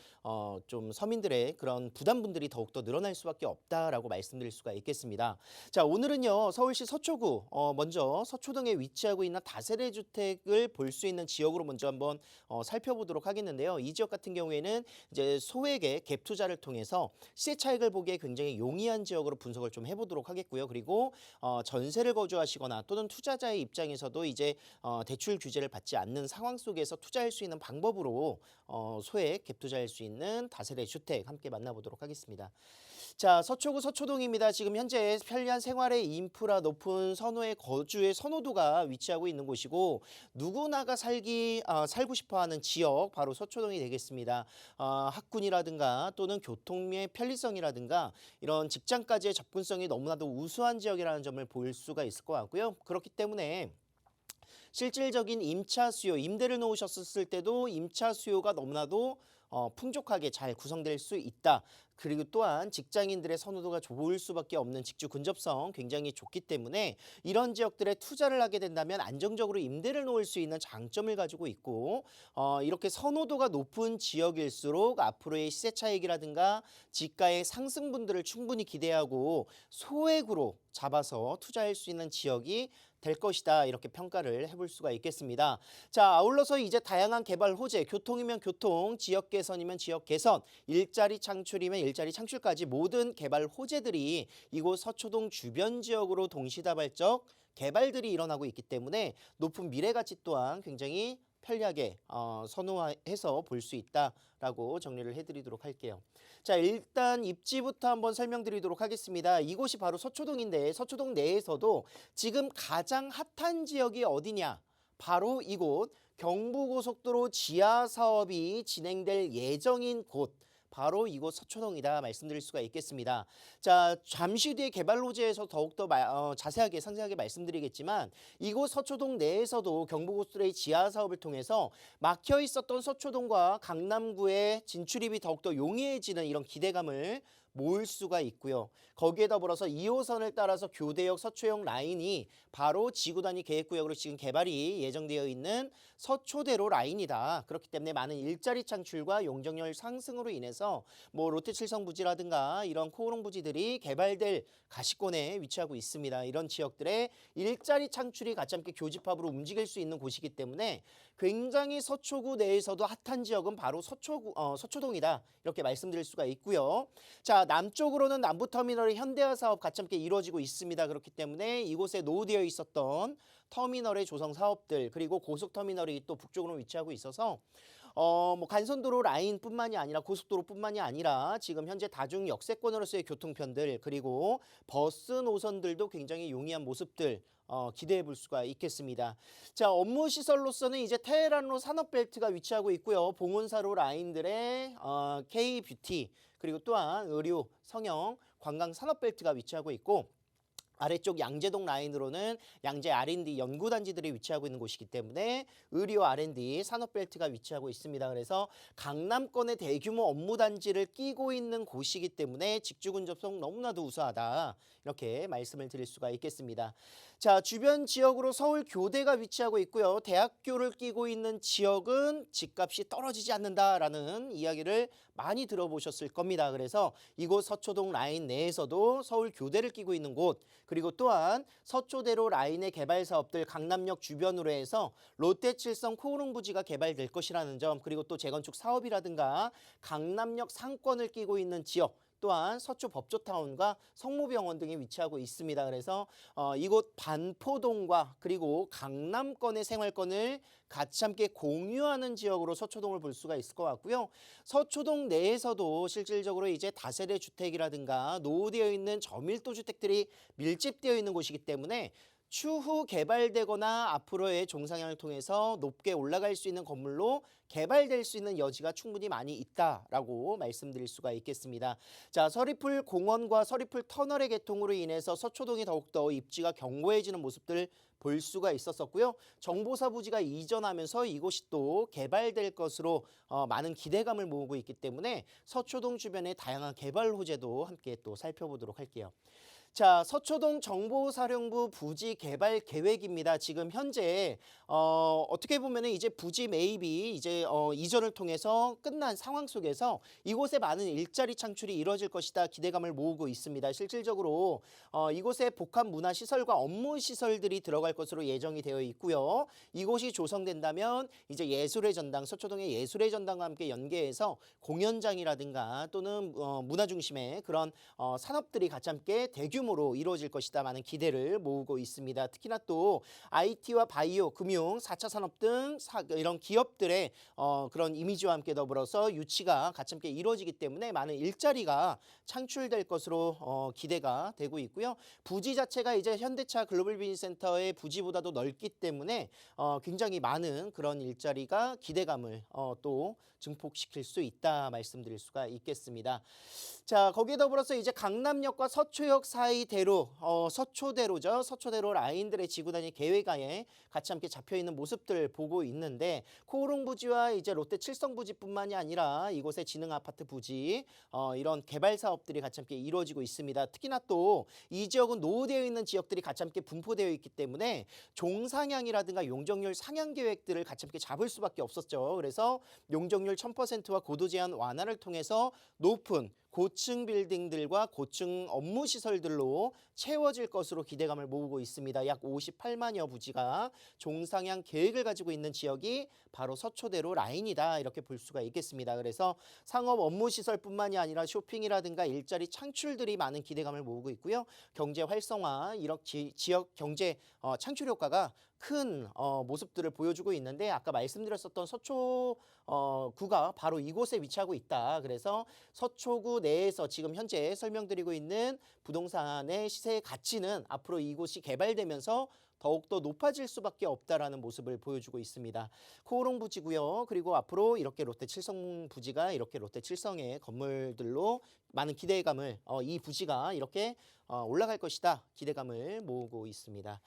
좀 서민들의 그런 부담분들이 더욱더 늘어날 수밖에 없다라고 말씀드릴 수가 있겠습니다. 자, 오늘은요. 서울시 서초구 먼저 서초동에 위치하고 있는 다세대 주택을 볼 수 있는 지역으로 먼저 한번 살펴보도록 하겠는데요. 이 지역 같은 경우에는 이제 소액의 갭 투자를 통해서 시세 차익을 보기에 굉장히 용이한 지역으로 분석을 좀 해보도록 하겠고요. 그리고 전세를 거주하시거나 또는 투자자의 입장에서도 이제 대출 규제를 받지 않는 상황 속에서 투자할 수 있는 방법으로 소액 갭 투자할 수 있는 다세대 주택 함께 만나보도록 하겠습니다. 자, 서초구 서초동입니다. 지금 현재 편리한 생활의 인프라 높은 선호의 거주의 선호도가 위치하고 있는 곳이고 누구나가 살고 싶어하는 지역 바로 서초동이 되겠습니다. 학군이라든가 또는 교통의 편리성이라든가 이런 직장까지의 접근성이 너무나도 우수한 지역이라는 점을 볼 수가 있을 것 같고요. 그렇기 때문에 실질적인 임차 수요, 임대를 놓으셨을 때도 임차 수요가 너무나도 풍족하게 잘 구성될 수 있다. 그리고 또한 직장인들의 선호도가 좋을 수밖에 없는 직주 근접성 굉장히 좋기 때문에 이런 지역들에 투자를 하게 된다면 안정적으로 임대를 놓을 수 있는 장점을 가지고 있고 이렇게 선호도가 높은 지역일수록 앞으로의 시세 차익이라든가 지가의 상승분들을 충분히 기대하고 소액으로 잡아서 투자할 수 있는 지역이 될 것이다 이렇게 평가를 해볼 수가 있겠습니다. 자, 아울러서 이제 다양한 개발 호재, 교통이면 교통, 지역 개선이면 지역 개선, 일자리 창출이면 일자리 창출까지 모든 개발 호재들이 이곳 서초동 주변 지역으로 동시다발적 개발들이 일어나고 있기 때문에 높은 미래 가치 또한 굉장히 편리하게 선호해서 볼 수 있다라고 정리를 해드리도록 할게요. 자, 일단 입지부터 한번 설명드리도록 하겠습니다. 이곳이 바로 서초동인데 서초동 내에서도 지금 가장 핫한 지역이 어디냐? 바로 이곳 경부고속도로 지하 사업이 진행될 예정인 곳. 바로 이곳 서초동이다 말씀드릴 수가 있겠습니다. 자, 잠시 뒤에 개발 호재에서 더욱더 자세하게 상세하게 말씀드리겠지만 이곳 서초동 내에서도 경부고속도로의 지하 사업을 통해서 막혀 있었던 서초동과 강남구의 진출입이 더욱더 용이해지는 이런 기대감을 모을 수가 있고요. 거기에 더불어서 2호선을 따라서 교대역 서초역 라인이 바로 지구단위 계획구역으로 지금 개발이 예정되어 있는 서초대로 라인이다. 그렇기 때문에 많은 일자리 창출과 용적률 상승으로 인해서 뭐 롯데칠성 부지라든가 이런 코오롱 부지들이 개발될 가시권에 위치하고 있습니다. 이런 지역들의 일자리 창출이 같이 함께 교집합으로 움직일 수 있는 곳이기 때문에 굉장히 서초구 내에서도 핫한 지역은 바로 서초동이다. 이렇게 말씀드릴 수가 있고요. 자, 남쪽으로는 남부터미널의 현대화 사업 같이 함께 이루어지고 있습니다. 그렇기 때문에 이곳에 노후되어 있었던 터미널의 조성 사업들 그리고 고속터미널이 또 북쪽으로 위치하고 있어서 뭐 간선도로 라인뿐만이 아니라 고속도로뿐만이 아니라 지금 현재 다중 역세권으로서의 교통편들 그리고 버스 노선들도 굉장히 용이한 모습들 기대해 볼 수가 있겠습니다. 자, 업무 시설로서는 이제 테헤란로 산업벨트가 위치하고 있고요. 봉온사로 라인들의 K뷰티 그리고 또한 의료, 성형, 관광 산업벨트가 위치하고 있고 아래쪽 양재동 라인으로는 양재 R&D 연구단지들이 위치하고 있는 곳이기 때문에 의료 R&D 산업벨트가 위치하고 있습니다. 그래서 강남권의 대규모 업무단지를 끼고 있는 곳이기 때문에 직주근접성 너무나도 우수하다. 이렇게 말씀을 드릴 수가 있겠습니다. 자, 주변 지역으로 서울교대가 위치하고 있고요. 대학교를 끼고 있는 지역은 집값이 떨어지지 않는다라는 이야기를 많이 들어보셨을 겁니다. 그래서 이곳 서초동 라인 내에서도 서울교대를 끼고 있는 곳 그리고 또한 서초대로 라인의 개발 사업들 강남역 주변으로 해서 롯데칠성 코오롱 부지가 개발될 것이라는 점 그리고 또 재건축 사업이라든가 강남역 상권을 끼고 있는 지역 또한 서초 법조타운과 성모병원 등이 위치하고 있습니다. 그래서 이곳 반포동과 그리고 강남권의 생활권을 같이 함께 공유하는 지역으로 서초동을 볼 수가 있을 것 같고요. 서초동 내에서도 실질적으로 이제 다세대 주택이라든가 노후되어 있는 저밀도 주택들이 밀집되어 있는 곳이기 때문에 추후 개발되거나 앞으로의 종상향을 통해서 높게 올라갈 수 있는 건물로 개발될 수 있는 여지가 충분히 많이 있다라고 말씀드릴 수가 있겠습니다. 자, 서리풀 공원과 서리풀 터널의 개통으로 인해서 서초동이 더욱더 입지가 견고해지는 모습들 볼 수가 있었었고요. 정보사 부지가 이전하면서 이곳이 또 개발될 것으로 많은 기대감을 모으고 있기 때문에 서초동 주변의 다양한 개발 호재도 함께 또 살펴보도록 할게요. 자, 서초동 정보사령부 부지 개발 계획입니다. 지금 현재 어떻게 보면은 이제 부지 매입이 이제 이전을 통해서 끝난 상황 속에서 이곳에 많은 일자리 창출이 이루어질 것이다 기대감을 모으고 있습니다. 실질적으로 이곳에 복합 문화 시설과 업무 시설들이 들어갈 것으로 예정이 되어 있고요. 이곳이 조성된다면 이제 예술의 전당, 서초동의 예술의 전당과 함께 연계해서 공연장이라든가 또는 문화 중심의 그런 산업들이 같이 함께 대규모로 이루어질 것이다 많은 기대를 모으고 있습니다. 특히나 또 IT와 바이오, 금융, 4차 산업 등 이런 기업들의 그런 이미지와 함께 더불어서 유치가 같이 함께 이루어지기 때문에 많은 일자리가 창출될 것으로 기대가 되고 있고요. 부지 자체가 이제 현대차 글로벌 비즈니스센터의 부지보다도 넓기 때문에 굉장히 많은 그런 일자리가 기대감을 또 증폭시킬 수 있다 말씀드릴 수가 있겠습니다. 자, 거기에 더불어서 이제 강남역과 서초역 사이 대로, 서초대로죠. 서초대로 라인들의 지구단위 계획안에 같이 함께 잡혀 있는 모습들 보고 있는데 코오롱 부지와 이제 롯데 칠성 부지뿐만이 아니라 이곳의 지능 아파트 부지 이런 개발 사업들이 같이 함께 이루어지고 있습니다. 특히나 또 이 지역은 노후되어 있는 지역들이 같이 함께 분포되어 있기 때문에 종상향이라든가 용적률 상향 계획들을 같이 함께 잡을 수밖에 없었죠. 그래서 용적률 1000%와 고도 제한 완화를 통해서 높은 고층 빌딩들과 고층 업무 시설들로 채워질 것으로 기대감을 모으고 있습니다. 약 58만여 부지가 종상향 계획을 가지고 있는 지역이 바로 서초대로 라인이다 이렇게 볼 수가 있겠습니다. 그래서 상업 업무 시설뿐만이 아니라 쇼핑이라든가 일자리 창출들이 많은 기대감을 모으고 있고요. 경제 활성화, 이런 지역 경제 창출 효과가 큰 모습들을 보여주고 있는데 아까 말씀드렸었던 서초구가 바로 이곳에 위치하고 있다. 그래서 서초구 내에서 지금 현재 설명드리고 있는 부동산의 시세의 가치는 앞으로 이곳이 개발되면서 더욱더 높아질 수밖에 없다라는 모습을 보여주고 있습니다. 코오롱 부지고요. 그리고 앞으로 이렇게 롯데 칠성 부지가 이렇게 롯데 칠성의 건물들로 많은 기대감을 이 부지가 이렇게 올라갈 것이다 기대감을 모으고 있습니다.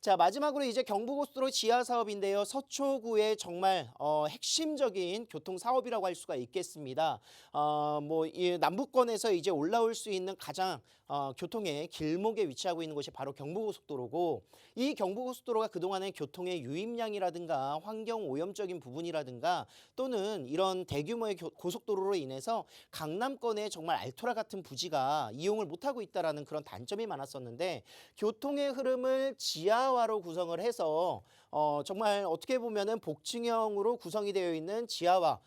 자, 마지막으로 이제 경부고속도로 지하 사업인데요. 서초구의 정말 핵심적인 교통 사업이라고 할 수가 있겠습니다. 이 남부권에서 이제 올라올 수 있는 가장 교통의 길목에 위치하고 있는 곳이 바로 경부고속도로고 이 경부고속도로가 그동안의 교통의 유입량이라든가 환경 오염적인 부분이라든가 또는 이런 대규모의 고속도로로 인해서 강남권에 정말 알토라 같은 부지가 이용을 못하고 있다라는 그런 단점이 많았었는데 교통의 흐름을 지하화로 구성을 해서 정말 어떻게 보면은 복층형으로 구성이 되어 있는 지하화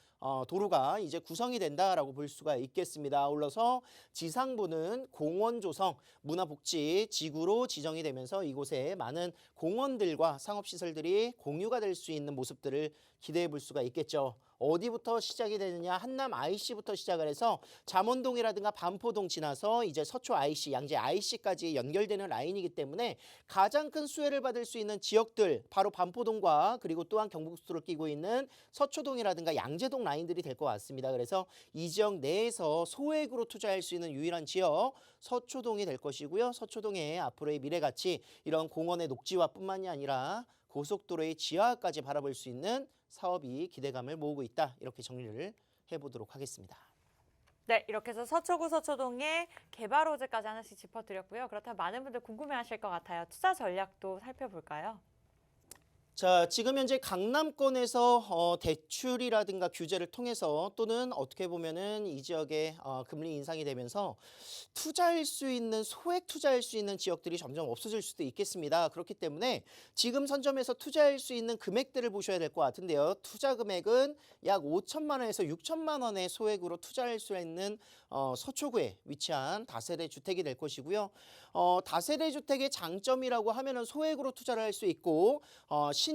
도로가 이제 구성이 된다라고 볼 수가 있겠습니다. 아울러서 지상부는 공원 조성, 문화복지 지구로 지정이 되면서 이곳에 많은 공원들과 상업시설들이 공유가 될 수 있는 모습들을 기대해 볼 수가 있겠죠. 어디부터 시작이 되느냐 한남 IC부터 시작을 해서 잠원동이라든가 반포동 지나서 이제 서초 IC, 양재 IC까지 연결되는 라인이기 때문에 가장 큰 수혜를 받을 수 있는 지역들 바로 반포동과 그리고 또한 경부고속도로를 끼고 있는 서초동이라든가 양재동 라인들이 될 것 같습니다. 그래서 이 지역 내에서 소액으로 투자할 수 있는 유일한 지역 서초동이 될 것이고요. 서초동의 앞으로의 미래가치 이런 공원의 녹지화뿐만이 아니라 고속도로의 지하까지 바라볼 수 있는 사업이 기대감을 모으고 있다. 이렇게 정리를 해보도록 하겠습니다. 네, 이렇게 해서 서초구 서초동의 개발 호재까지 하나씩 짚어드렸고요. 그렇다면 많은 분들 궁금해하실 것 같아요. 투자 전략도 살펴볼까요? 자, 지금 현재 강남권에서 대출이라든가 규제를 통해서 또는 어떻게 보면은 이 지역에 금리 인상이 되면서 투자할 수 있는 소액 투자할 수 있는 지역들이 점점 없어질 수도 있겠습니다. 그렇기 때문에 지금 선점에서 투자할 수 있는 금액들을 보셔야 될 것 같은데요. 투자 금액은 약 5천만 원에서 6천만 원의 소액으로 투자할 수 있는 서초구에 위치한 다세대 주택이 될 것이고요. 다세대 주택의 장점이라고 하면은 소액으로 투자를 할 수 있고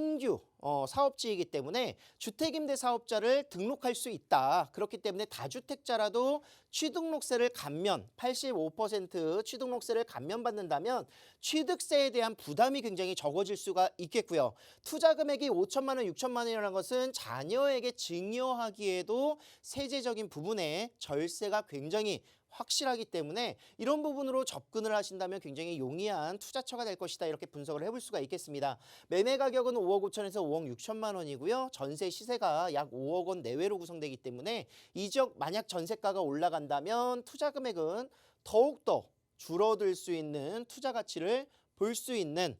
신규 사업지이기 때문에 주택임대 사업자를 등록할 수 있다. 그렇기 때문에 다주택자라도 취등록세를 감면 85% 취등록세를 감면받는다면 취득세에 대한 부담이 굉장히 적어질 수가 있겠고요. 투자 금액이 5천만 원, 6천만 원이라는 것은 자녀에게 증여하기에도 세제적인 부분에 절세가 굉장히 확실하기 때문에 이런 부분으로 접근을 하신다면 굉장히 용이한 투자처가 될 것이다. 이렇게 분석을 해볼 수가 있겠습니다. 매매 가격은 5억 5천에서 5억 6천만 원이고요. 전세 시세가 약 5억 원 내외로 구성되기 때문에 이 지역 만약 전세가가 올라간다면 투자 금액은 더욱더 줄어들 수 있는 투자 가치를 볼 수 있는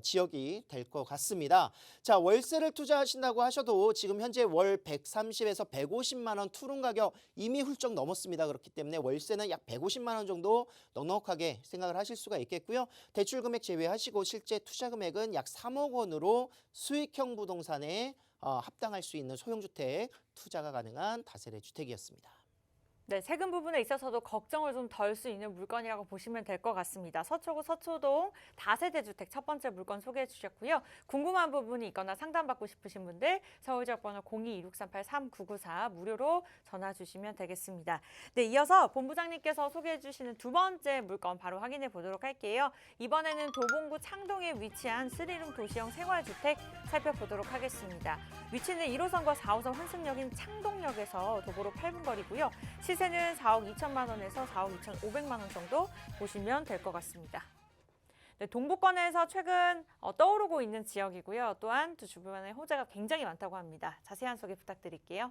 지역이 될 것 같습니다. 자, 월세를 투자하신다고 하셔도 지금 현재 월 130에서 150만 원 투룸 가격 이미 훌쩍 넘었습니다. 그렇기 때문에 월세는 약 150만 원 정도 넉넉하게 생각을 하실 수가 있겠고요. 대출 금액 제외하시고 실제 투자 금액은 약 3억 원으로 수익형 부동산에 합당할 수 있는 소형주택 투자가 가능한 다세대 주택이었습니다. 네, 세금 부분에 있어서도 걱정을 좀 덜 수 있는 물건이라고 보시면 될 것 같습니다. 서초구 서초동 다세대 주택 첫 번째 물건 소개해 주셨고요. 궁금한 부분이 있거나 상담받고 싶으신 분들 서울지역 번호 02-2638-3994 무료로 전화 주시면 되겠습니다. 네, 이어서 본부장님께서 소개해 주시는 두 번째 물건 바로 확인해 보도록 할게요. 이번에는 도봉구 창동에 위치한 3룸 도시형 생활주택 살펴보도록 하겠습니다. 위치는 1호선과 4호선 환승역인 창동역에서 도보로 8분 거리고요. 시세는 4억 2천만 원에서 4억 2,500만 원 정도 보시면 될 것 같습니다. 네, 동부권에서 최근 떠오르고 있는 지역이고요. 또한 또 주변에 호재가 굉장히 많다고 합니다. 자세한 소개 부탁드릴게요.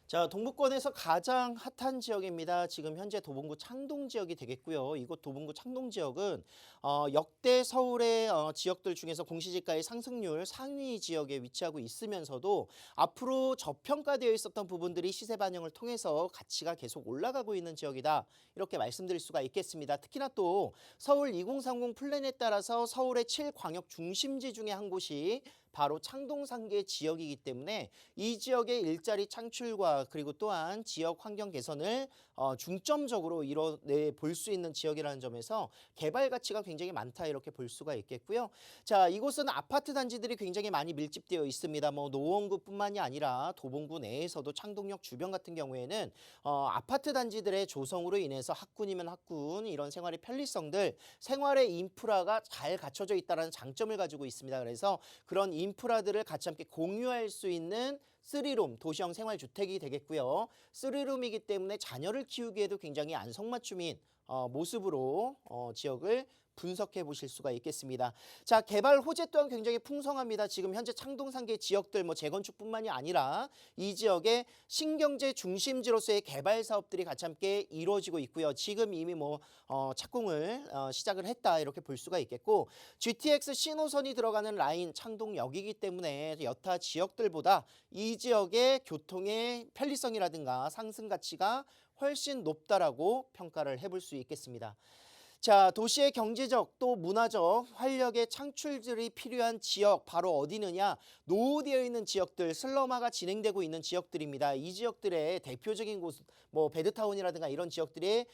자, 동부권에서 가장 핫한 지역입니다. 지금 현재 도봉구 창동 지역이 되겠고요. 이곳 도봉구 창동 지역은 역대 서울의 지역들 중에서 공시지가의 상승률 상위 지역에 위치하고 있으면서도 앞으로 저평가되어 있었던 부분들이 시세 반영을 통해서 가치가 계속 올라가고 있는 지역이다. 이렇게 말씀드릴 수가 있겠습니다. 특히나 또 서울 2030 플랜에 따라서 서울의 7광역 중심지 중에 한 곳이 바로 창동상계 지역이기 때문에 이 지역의 일자리 창출과 그리고 또한 지역 환경 개선을 중점적으로 이뤄내 볼 수 있는 지역이라는 점에서 개발 가치가 굉장히 많다 이렇게 볼 수가 있겠고요. 자, 이곳은 아파트 단지들이 굉장히 많이 밀집되어 있습니다. 뭐 노원구뿐만이 아니라 도봉구 내에서도 창동역 주변 같은 경우에는 아파트 단지들의 조성으로 인해서 학군이면 학군 이런 생활의 편리성들, 생활의 인프라가 잘 갖춰져 있다는 장점을 가지고 있습니다. 그래서 그런 인프라들을 같이 함께 공유할 수 있는 3룸 도시형 생활주택이 되겠고요. 3룸이기 때문에 자녀를 키우기에도 굉장히 안성맞춤인 모습으로 지역을 분석해 보실 수가 있겠습니다. 자, 개발 호재 또한 굉장히 풍성합니다. 지금 현재 창동상계 지역들 재건축뿐만이 아니라 이 지역의 신경제 중심지로서의 개발 사업들이 같이 함께 이루어지고 있고요. 지금 이미 착공을 시작을 했다 이렇게 볼 수가 있겠고 GTX 신호선이 들어가는 라인 창동역이기 때문에 여타 지역들보다 이 지역의 교통의 편리성이라든가 상승 가치가 훨씬 높다라고 평가를 해볼 수 있겠습니다. 자, 도시의 경제적 또 문화적 활력의 창출들이 필요한 지역 바로 어디느냐? 노후되어 있는 지역들, 슬럼화가 진행되고 있는 지역들입니다. 이 지역들의 대표적인 곳, 베드타운이라든가 이런 지역들의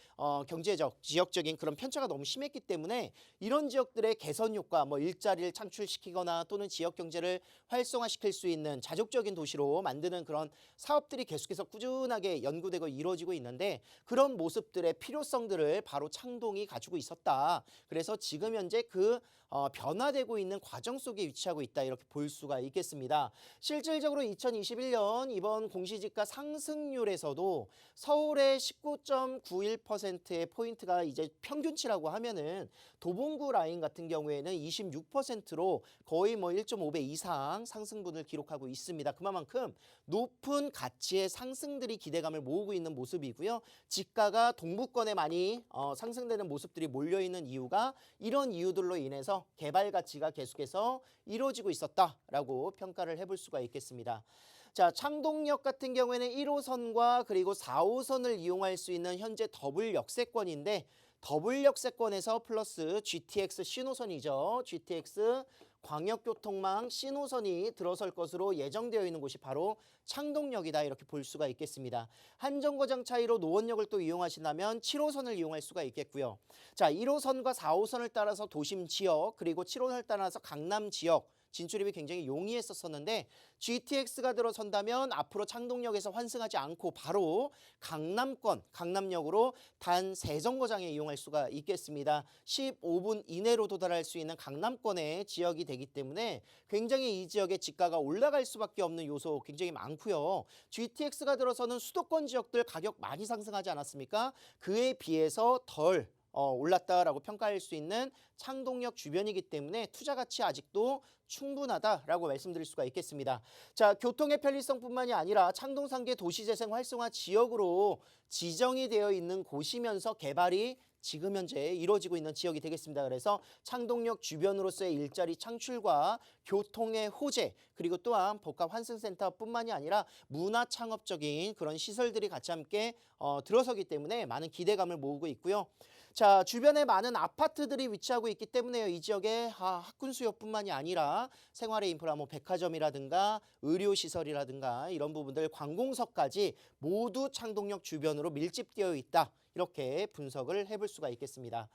경제적, 지역적인 그런 편차가 너무 심했기 때문에 이런 지역들의 개선 효과, 일자리를 창출시키거나 또는 지역 경제를 활성화시킬 수 있는 자족적인 도시로 만드는 그런 사업들이 계속해서 꾸준하게 연구되고 이루어지고 있는데 그런 모습들의 필요성들을 바로 창동이 가지고 있었다. 그래서 지금 현재 그 변화되고 있는 과정 속에 위치하고 있다. 이렇게 볼 수가 있겠습니다. 실질적으로 2021년 이번 공시지가 상승률에서도 서울의 19.91%의 포인트가 이제 평균치라고 하면은 도봉구 라인 같은 경우에는 26%로 거의 1.5배 이상 상승분을 기록하고 있습니다. 그만큼 높은 가치의 상승들이 기대감을 모으고 있는 모습이고요. 지가가 동부권에 많이 상승되는 모습들이 몰려있는 이유가 이런 이유들로 인해서 개발 가치가 계속해서 이루어지고 있었다라고 평가를 해볼 수가 있겠습니다. 자, 창동역 같은 경우에는 1호선과 그리고 4호선을 이용할 수 있는 현재 더블 역세권인데 더블 역세권에서 플러스 GTX 신호선이죠. GTX 광역교통망 신호선이 들어설 것으로 예정되어 있는 곳이 바로 창동역이다 이렇게 볼 수가 있겠습니다. 한 정거장 차이로 노원역을 또 이용하신다면 7호선을 이용할 수가 있겠고요. 자, 1호선과 4호선을 따라서 도심 지역 그리고 7호선을 따라서 강남 지역 진출입이 굉장히 용이했었는데 GTX가 들어선다면 앞으로 창동역에서 환승하지 않고 바로 강남권, 강남역으로 단 3정거장에 이용할 수가 있겠습니다. 15분 이내로 도달할 수 있는 강남권의 지역이 되기 때문에 굉장히 이 지역의 지가가 올라갈 수밖에 없는 요소 굉장히 많고요. GTX가 들어서는 수도권 지역들 가격 많이 상승하지 않았습니까? 그에 비해서 덜 올랐다라고 평가할 수 있는 창동역 주변이기 때문에 투자 가치 아직도 충분하다라고 말씀드릴 수가 있겠습니다. 자, 교통의 편리성뿐만이 아니라 창동상계 도시재생 활성화 지역으로 지정이 되어 있는 곳이면서 개발이 지금 현재 이루어지고 있는 지역이 되겠습니다. 그래서 창동역 주변으로서의 일자리 창출과 교통의 호재, 그리고 또한 복합 환승센터뿐만이 아니라 문화 창업적인 그런 시설들이 같이 함께 들어서기 때문에 많은 기대감을 모으고 있고요. 자, 주변에 많은 아파트들이 위치하고 있기 때문에요. 이 지역에 학군 수요뿐만이 아니라 생활의 인프라, 백화점이라든가 의료시설이라든가 이런 부분들, 관공서까지 모두 창동역 주변으로 밀집되어 있다. 이렇게 분석을 해볼 수가 있겠습니다.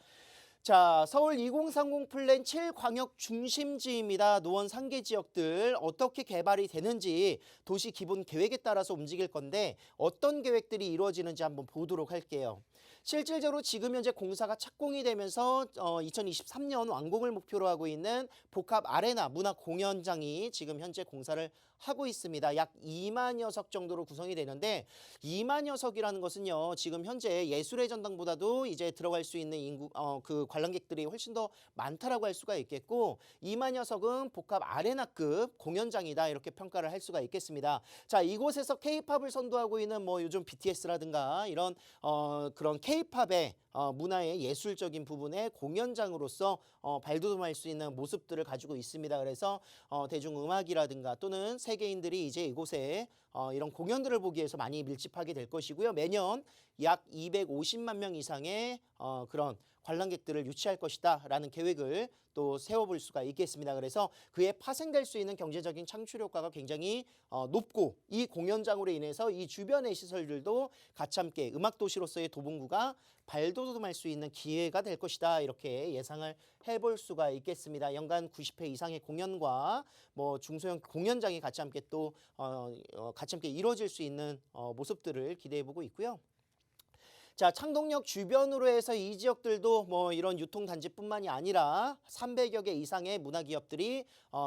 자, 서울 2030 플랜 7광역 중심지입니다. 노원 상계 지역들 어떻게 개발이 되는지 도시 기본 계획에 따라서 움직일 건데 어떤 계획들이 이루어지는지 한번 보도록 할게요. 실질적으로 지금 현재 공사가 착공이 되면서 2023년 완공을 목표로 하고 있는 복합 아레나 문화 공연장이 지금 현재 공사를 하고 있습니다. 약 2만여 석 정도로 구성이 되는데 2만여 석이라는 것은요. 지금 현재 예술의 전당보다도 이제 들어갈 수 있는 인구 그 관람객들이 훨씬 더 많다라고 할 수가 있겠고 2만여 석은 복합 아레나급 공연장이다 이렇게 평가를 할 수가 있겠습니다. 자, 이곳에서 K-팝을 선도하고 있는 요즘 BTS라든가 이런 그런 K-팝의 문화의 예술적인 부분의 공연장으로서 발돋움할 수 있는 모습들을 가지고 있습니다. 그래서 대중음악이라든가 또는 세계인들이 이제 이곳에 이런 공연들을 보기 위해서 많이 밀집하게 될 것이고요. 매년 약 250만 명 이상의 그런 관람객들을 유치할 것이다 라는 계획을 또 세워볼 수가 있겠습니다. 그래서 그에 파생될 수 있는 경제적인 창출 효과가 굉장히 높고 이 공연장으로 인해서 이 주변의 시설들도 같이 함께 음악도시로서의 도봉구가 발돋움할 수 있는 기회가 될 것이다 이렇게 예상을 해볼 수가 있겠습니다. 연간 90회 이상의 공연과 중소형 공연장이 같이 함께 또 같이 함께 이루어질 수 있는 모습들을 기대해보고 있고요. 자, 창동역 주변으로 해서 이 지역들도 이런 유통단지뿐만이 아니라 300여 개 이상의 문화기업들이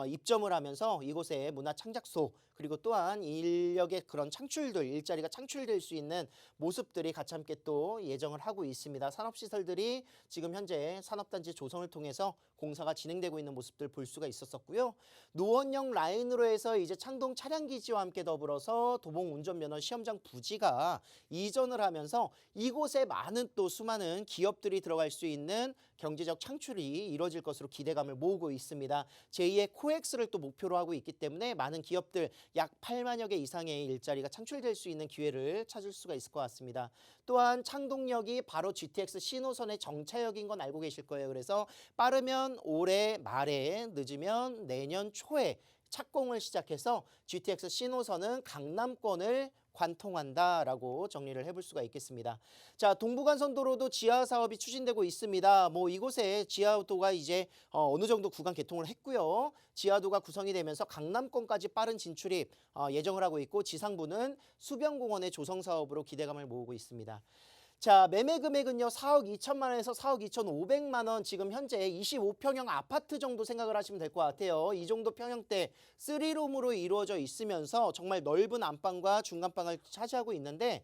입점을 하면서 이곳에 문화창작소 그리고 또한 인력의 그런 창출들, 일자리가 창출될 수 있는 모습들이 같이 함께 또 예정을 하고 있습니다. 산업시설들이 지금 현재 산업단지 조성을 통해서 공사가 진행되고 있는 모습들 볼 수가 있었었고요. 노원역 라인으로 해서 이제 창동 차량기지와 함께 더불어서 도봉 운전면허 시험장 부지가 이전을 하면서 이곳에 많은 또 수많은 기업들이 들어갈 수 있는 경제적 창출이 이루어질 것으로 기대감을 모으고 있습니다. 제2의 코엑스를 또 목표로 하고 있기 때문에 많은 기업들 약 8만여 개 이상의 일자리가 창출될 수 있는 기회를 찾을 수가 있을 것 같습니다. 또한 창동역이 바로 GTX 신호선의 정차역인 건 알고 계실 거예요. 그래서 빠르면 올해 말에 늦으면 내년 초에 착공을 시작해서 GTX 신호선은 강남권을 관통한다라고 정리를 해볼 수가 있겠습니다. 자, 동부간선도로도 지하 사업이 추진되고 있습니다. 이곳에 지하도가 이제 어느 정도 구간 개통을 했고요. 지하도가 구성이 되면서 강남권까지 빠른 진출입 예정을 하고 있고 지상부는 수변공원의 조성 사업으로 기대감을 모으고 있습니다. 자, 매매 금액은요 4억 2천만 원에서 4억 2,500만 원 지금 현재 25평형 아파트 정도 생각을 하시면 될 것 같아요. 이 정도 평형대 3룸으로 이루어져 있으면서 정말 넓은 안방과 중간방을 차지하고 있는데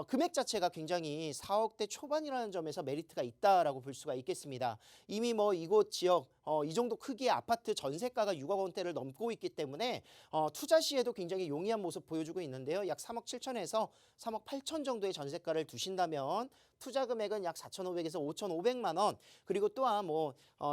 금액 자체가 굉장히 4억대 초반이라는 점에서 메리트가 있다라고 볼 수가 있겠습니다. 이미 이곳 지역 이 정도 크기의 아파트 전세가가 6억 원대를 넘고 있기 때문에 투자 시에도 굉장히 용이한 모습 보여주고 있는데요. 약 3억 7천에서 3억 8천 정도의 전세가를 두신다면 투자 금액은 약 4,500에서 5,500만 원 그리고 또한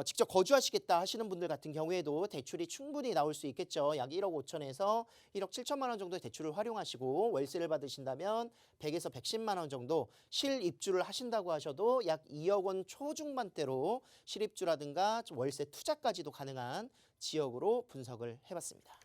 직접 거주하시겠다 하시는 분들 같은 경우에도 대출이 충분히 나올 수 있겠죠. 약 1억 5천에서 1억 7천만 원 정도의 대출을 활용하시고 월세를 받으신다면 100에서 110만 원 정도 실입주를 하신다고 하셔도 약 2억 원 초중반대로 실입주라든가 월세 투자까지도 가능한 지역으로 분석을 해봤습니다.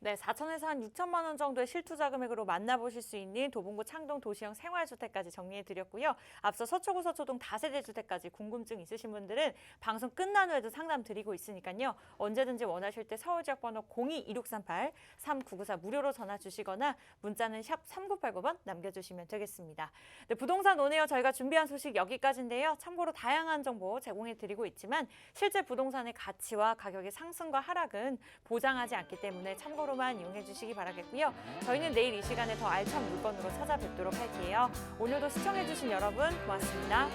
네, 4천에서 한 6천만 원 정도의 실투자 금액으로 만나보실 수 있는 도봉구 창동 도시형 생활주택까지 정리해드렸고요. 앞서 서초구 서초동 다세대 주택까지 궁금증 있으신 분들은 방송 끝난 후에도 상담 드리고 있으니까요. 언제든지 원하실 때 서울 지역 번호 02-2638-3994 무료로 전화 주시거나 문자는 샵 3989번 남겨주시면 되겠습니다. 네, 부동산 오네요. 저희가 준비한 소식 여기까지인데요. 참고로 다양한 정보 제공해드리고 있지만 실제 부동산의 가치와 가격의 상승과 하락은 보장하지 않기 때문에 참고로만 이용해 주시기 바라겠고요. 저희는 내일 이 시간에 더 알찬 물건으로 찾아뵙도록 할게요. 오늘도 시청해 주신 여러분 고맙습니다.